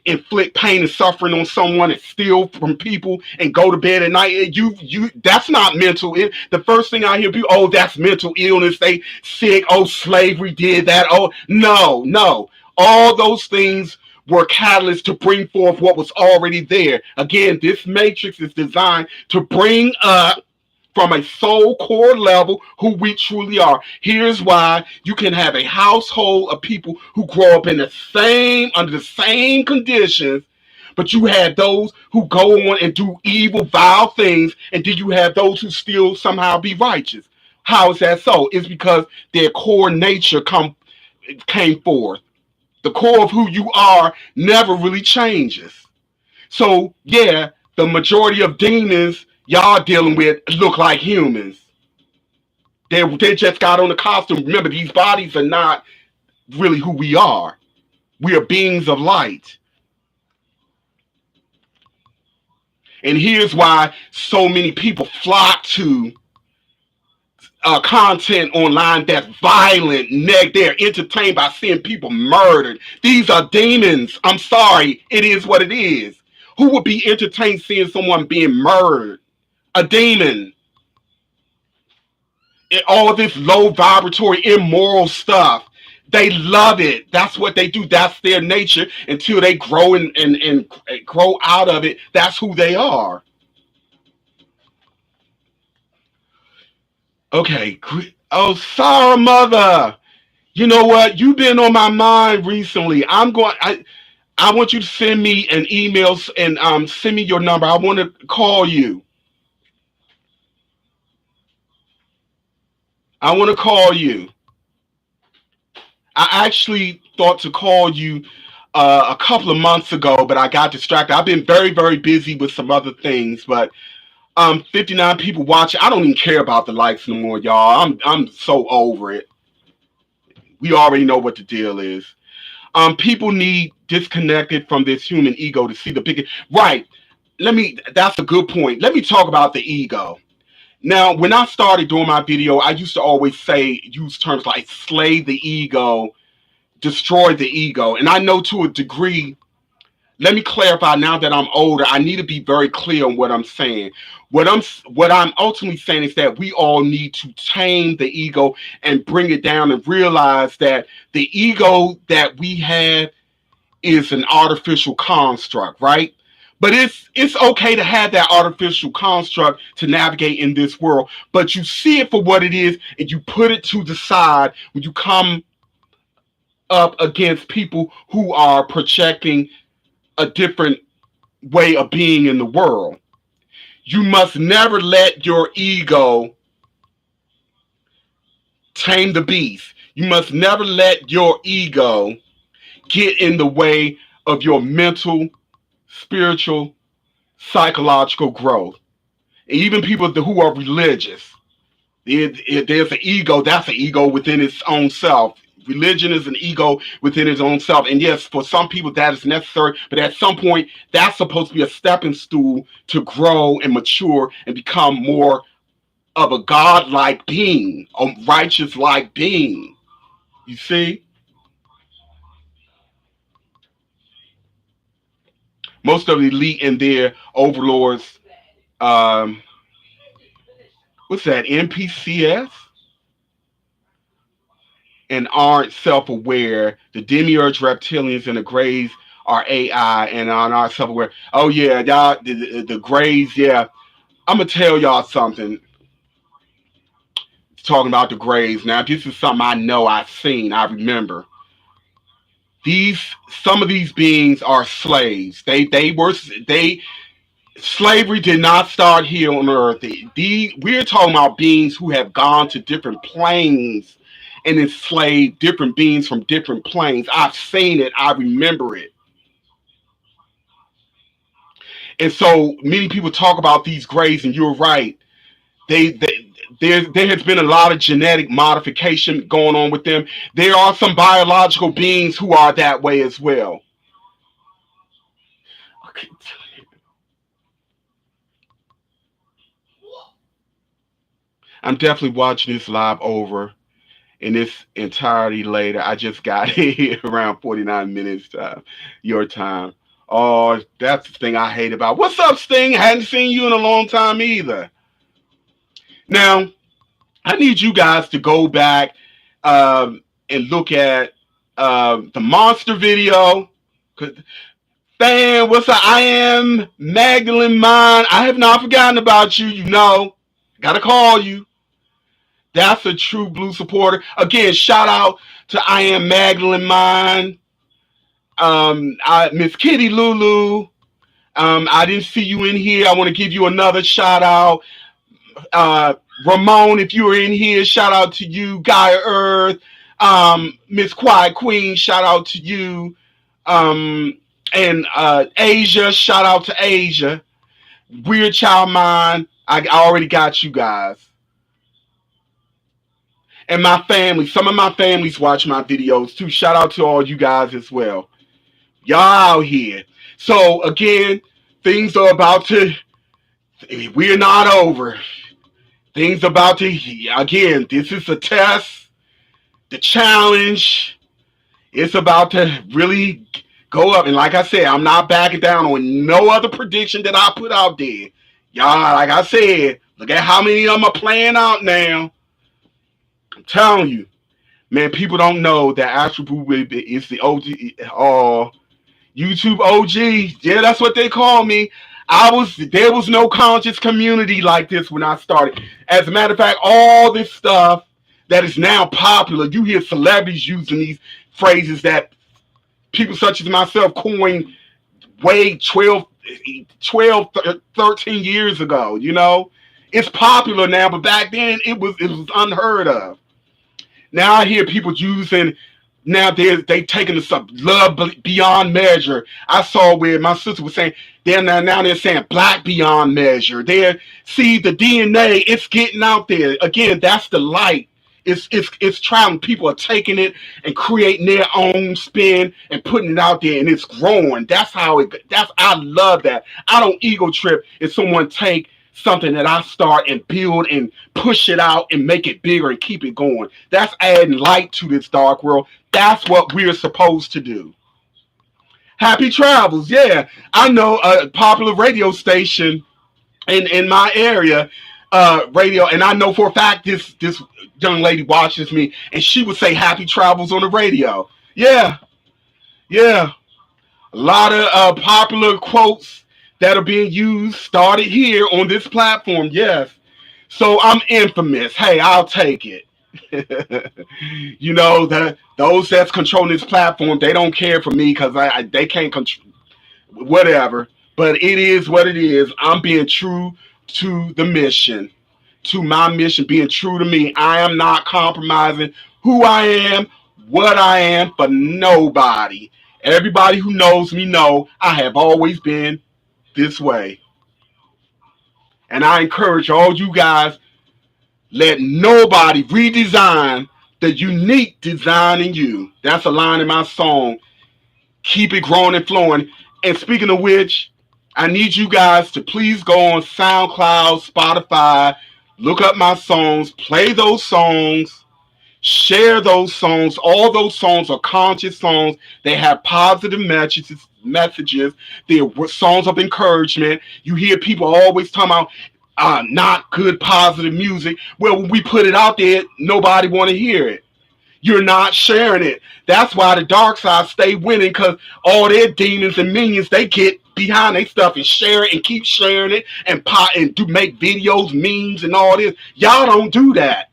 inflict pain and suffering on someone and steal from people and go to bed at night. You that's not mental. The first thing I hear people, oh, that's mental illness. They sick. Oh, slavery did that. Oh, no, no. All those things were catalysts to bring forth what was already there. Again, this matrix is designed to bring up from a soul core level who we truly are. Here's why you can have a household of people who grow up in the same, under the same conditions, but you have those who go on and do evil, vile things, and then you have those who still somehow be righteous. How is that so? It's because their core nature came forth. The core of who you are never really changes. So yeah, the majority of demons y'all dealing with look like humans. They just got on the costume. Remember, these bodies are not really who we are. We are beings of light. And here's why so many people flock to content online that's violent. They're entertained by seeing people murdered. These are demons. I'm sorry. It is what it is. Who would be entertained seeing someone being murdered? A demon. All this low vibratory immoral stuff, they love it. That's what they do. That's their nature. Until they grow and grow out of it, that's who they are. Okay. Oh, sorry, mother. You know what, you've been on my mind recently. I want you to send me an email and send me your number. I want to call you. I want to call you. I actually thought to call you a couple of months ago, but I got distracted. I've been very, very busy with some other things, but 59 people watching. I don't even care about the likes no more, y'all. I'm so over it. We already know what the deal is. People need disconnected from this human ego to see the bigger. Right. That's a good point. Let me talk about the ego. Now, when I started doing my video, I used to always use terms like slay the ego, destroy the ego. And I know to a degree, let me clarify now that I'm older, I need to be very clear on what I'm saying. What I'm ultimately saying is that we all need to tame the ego and bring it down and realize that the ego that we have is an artificial construct, right? But it's okay to have that artificial construct to navigate in this world. But you see it for what it is and you put it to the side when you come up against people who are projecting a different way of being in the world. You must never let your ego tame the beast. You must never let your ego get in the way of your mental, spiritual, psychological growth. And even people who are religious, there's an ego, that's an ego within its own self. Religion is an ego within its own self. And yes, for some people that is necessary, but at some point, that's supposed to be a stepping stool to grow and mature and become more of a God-like being, a righteous-like being. You see? Most of the elite and their overlords, um, what's that, NPCs, and aren't self-aware. The demiurge reptilians and the Greys are AI and are not self-aware. Oh yeah, y'all, the Greys, yeah. I'm gonna tell y'all something. Talking about the Greys. Now, this is something I know, I've seen, I remember. These Some of these beings are slaves. They slavery did not start here on Earth. We're talking about beings who have gone to different planes and enslaved different beings from different planes. I've seen it. I remember it. And so many people talk about these Greys, and you're right. They there has been a lot of genetic modification going on with them. There are some biological beings who are that way as well. Okay. I'm definitely watching this live over in its entirety later. I just got here around 49 minutes your time. Oh, that's the thing I hate about. What's up, Sting? Hadn't seen you in a long time either. Now, I need you guys to go back and look at the monster video. Fan, what's up? I am Magdalene Mine. I have not forgotten about you. You know, gotta call you. That's a true blue supporter. Again, shout out to I am Magdalene Mine. Miss Kitty Lulu. I didn't see you in here. I want to give you another shout out. Uh, Ramon, if you were in here, shout out to you. Gaia Earth. Miss Quiet Queen, shout out to you. And Asia, shout out to Asia. Weird Child Mind, I already got you guys. And my family, some of my families watch my videos too. Shout out to all you guys as well. Y'all out here. So again, things are about to, we're not over. Things about to, again, this is a test, the challenge. It's about to really go up. And like I said, I'm not backing down on no other prediction that I put out there. Y'all, like I said, look at how many of them are playing out now. I'm telling you, man, people don't know that AstralBooBaby is the OG, YouTube OG. Yeah, that's what they call me. There was no conscious community like this when I started. As a matter of fact, all this stuff that is now popular, you hear celebrities using these phrases that people such as myself coined way 13 years ago, you know? It's popular now, but back then it was unheard of. Now I hear people using, now they taking the sub love beyond measure. I saw where my sister was saying now they're saying black beyond measure. They see the DNA, it's getting out there. Again, that's the light. It's trying. People are taking it and creating their own spin and putting it out there, and it's growing. I love that. I don't ego trip if someone take something that I start and build and push it out and make it bigger and keep it going. That's adding light to this dark world. That's what we're supposed to do. Happy travels. Yeah, I know a popular radio station in my area, radio, and I know for a fact this young lady watches me, and she would say happy travels on the radio. Yeah, yeah. A lot of popular quotes that are being used started here on this platform. Yes. So I'm infamous. Hey, I'll take it. You know, those that's controlling this platform, they don't care for me because they can't control whatever. But it is what it is. I'm being true to the mission, to my mission, being true to me. I am not compromising who I am, what I am for nobody. Everybody who knows me know I have always been this way. And I encourage all you guys, let nobody redesign the unique design in you. That's a line in my song. Keep it growing and flowing. And speaking of which, I need you guys to please go on SoundCloud, Spotify, look up my songs, play those songs, share those songs. All those songs are conscious songs. They have positive messages. They're songs of encouragement. You hear people always talking about not good positive music. Well, when we put it out there, nobody want to hear it. You're not sharing it. That's why the dark side stay winning, because all their demons and minions, they get behind their stuff and share it and keep sharing it and do make videos, memes, and all this. Y'all don't do that.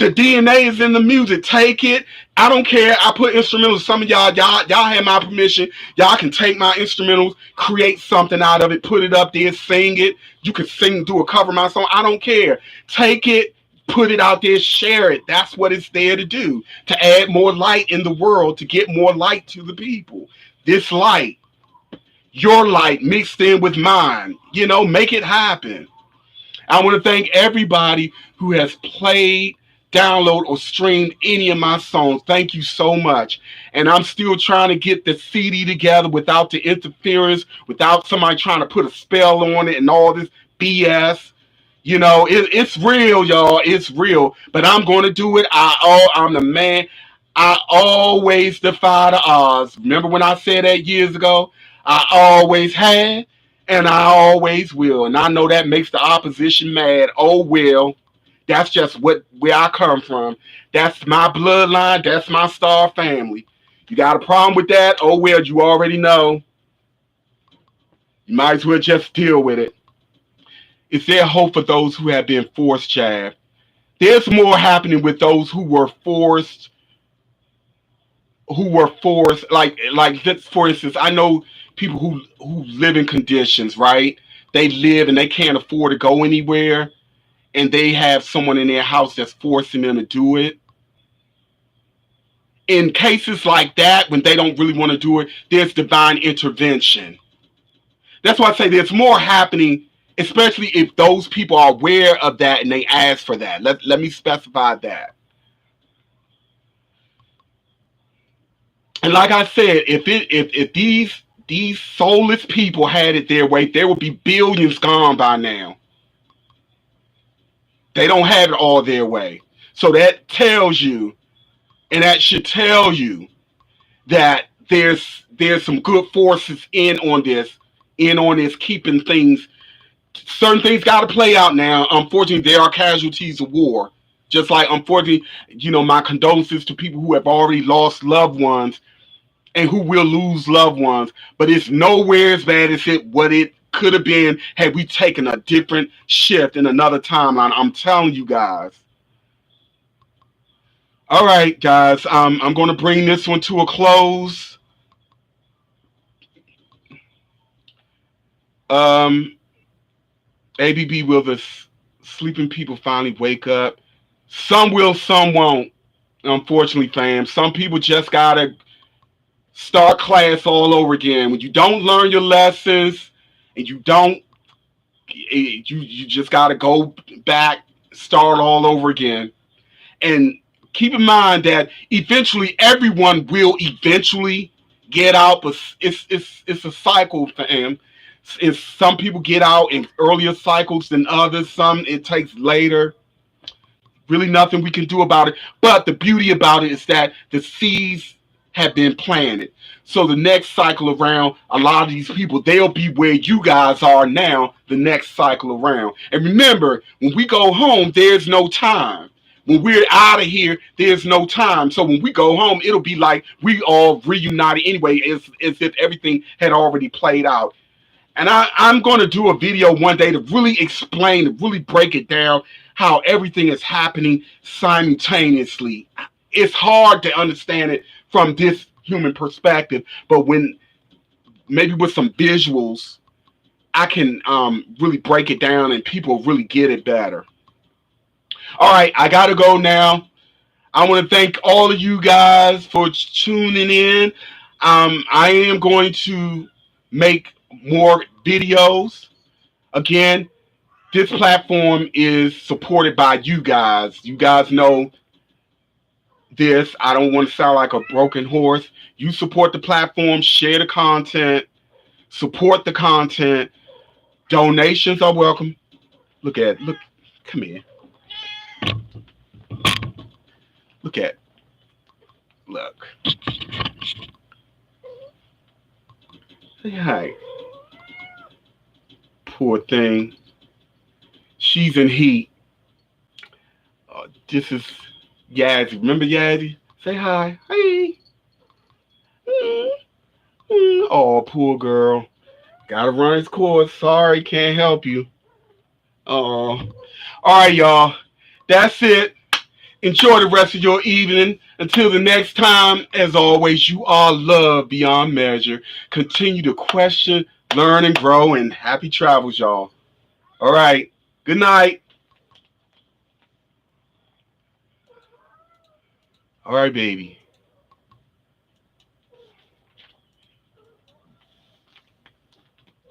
The DNA is in the music. Take it. I don't care. I put instrumentals. Some of y'all have my permission. Y'all can take my instrumentals, create something out of it, put it up there, sing it. You can sing, do a cover of my song. I don't care. Take it, put it out there, share it. That's what it's there to do. To add more light in the world, to get more light to the people. This light, your light mixed in with mine. Make it happen. I want to thank everybody who has played, download, or streamed any of my songs. Thank you so much. And I'm still trying to get the CD together without the interference, without somebody trying to put a spell on it and all this BS. It's real, y'all. It's real. But I'm going to do it. I'm the man. I always defy the odds. Remember when I said that years ago? I always had, and I always will. And I know that makes the opposition mad. Oh, well. That's just where I come from. That's my bloodline. That's my star family. You got a problem with that? Oh, well, you already know. You might as well just deal with it. Is there hope for those who have been forced, Chad? There's more happening with those who were forced. Like just for instance, I know people who live in conditions, right? They live and they can't afford to go anywhere, and they have someone in their house that's forcing them to do it. In cases like that, when they don't really want to do it, there's divine intervention. That's why I say there's more happening, especially if those people are aware of that and they ask for that. Let me specify that. And like I said, if these soulless people had it their way, there would be billions gone by now. They don't have it all their way. So that tells you, and that should tell you, that there's some good forces in on this, keeping things. Certain things got to play out now. Unfortunately, there are casualties of war. Just like, unfortunately, my condolences to people who have already lost loved ones and who will lose loved ones. But it's nowhere as bad as what it could have been had we taken a different shift in another timeline. I'm telling you guys. All right, guys. I'm going to bring this one to a close. ABB, will the sleeping people finally wake up? Some will, some won't. Unfortunately, fam. Some people just gotta start class all over again. When you don't learn your lessons and you just gotta go back, start all over again. And keep in mind that eventually everyone will eventually get out, but it's a cycle, fam. Some people get out in earlier cycles than others. Some it takes later. Really nothing we can do about it. But the beauty about it is that the seeds have been planted. So the next cycle around, a lot of these people, they'll be where you guys are now the next cycle around. And remember, when we go home, there's no time. When we're out of here, there's no time. So when we go home, it'll be like we all reunited anyway, as if everything had already played out. And I'm going to do a video one day to really explain, to really break it down, how everything is happening simultaneously. It's hard to understand it from this human perspective, but when maybe with some visuals, I can really break it down and people really get it better. All right, I got to go now. I want to thank all of you guys for tuning in. I am going to make more videos. Again, this platform is supported by you guys. You guys know this. I don't want to sound like a broken horse. You support the platform, share the content, support the content. Donations are welcome. Look, come here. Look. Say hi. Poor thing. She's in heat. This is Yazzie. Remember Yazzie? Say hi. Hey. Mm, Oh, poor girl. Gotta run its course. Sorry, can't help you. Oh. All right, y'all. That's it. Enjoy the rest of your evening. Until the next time, as always, you are loved beyond measure. Continue to question, learn, and grow, and happy travels, y'all. All right. Good night. All right, baby.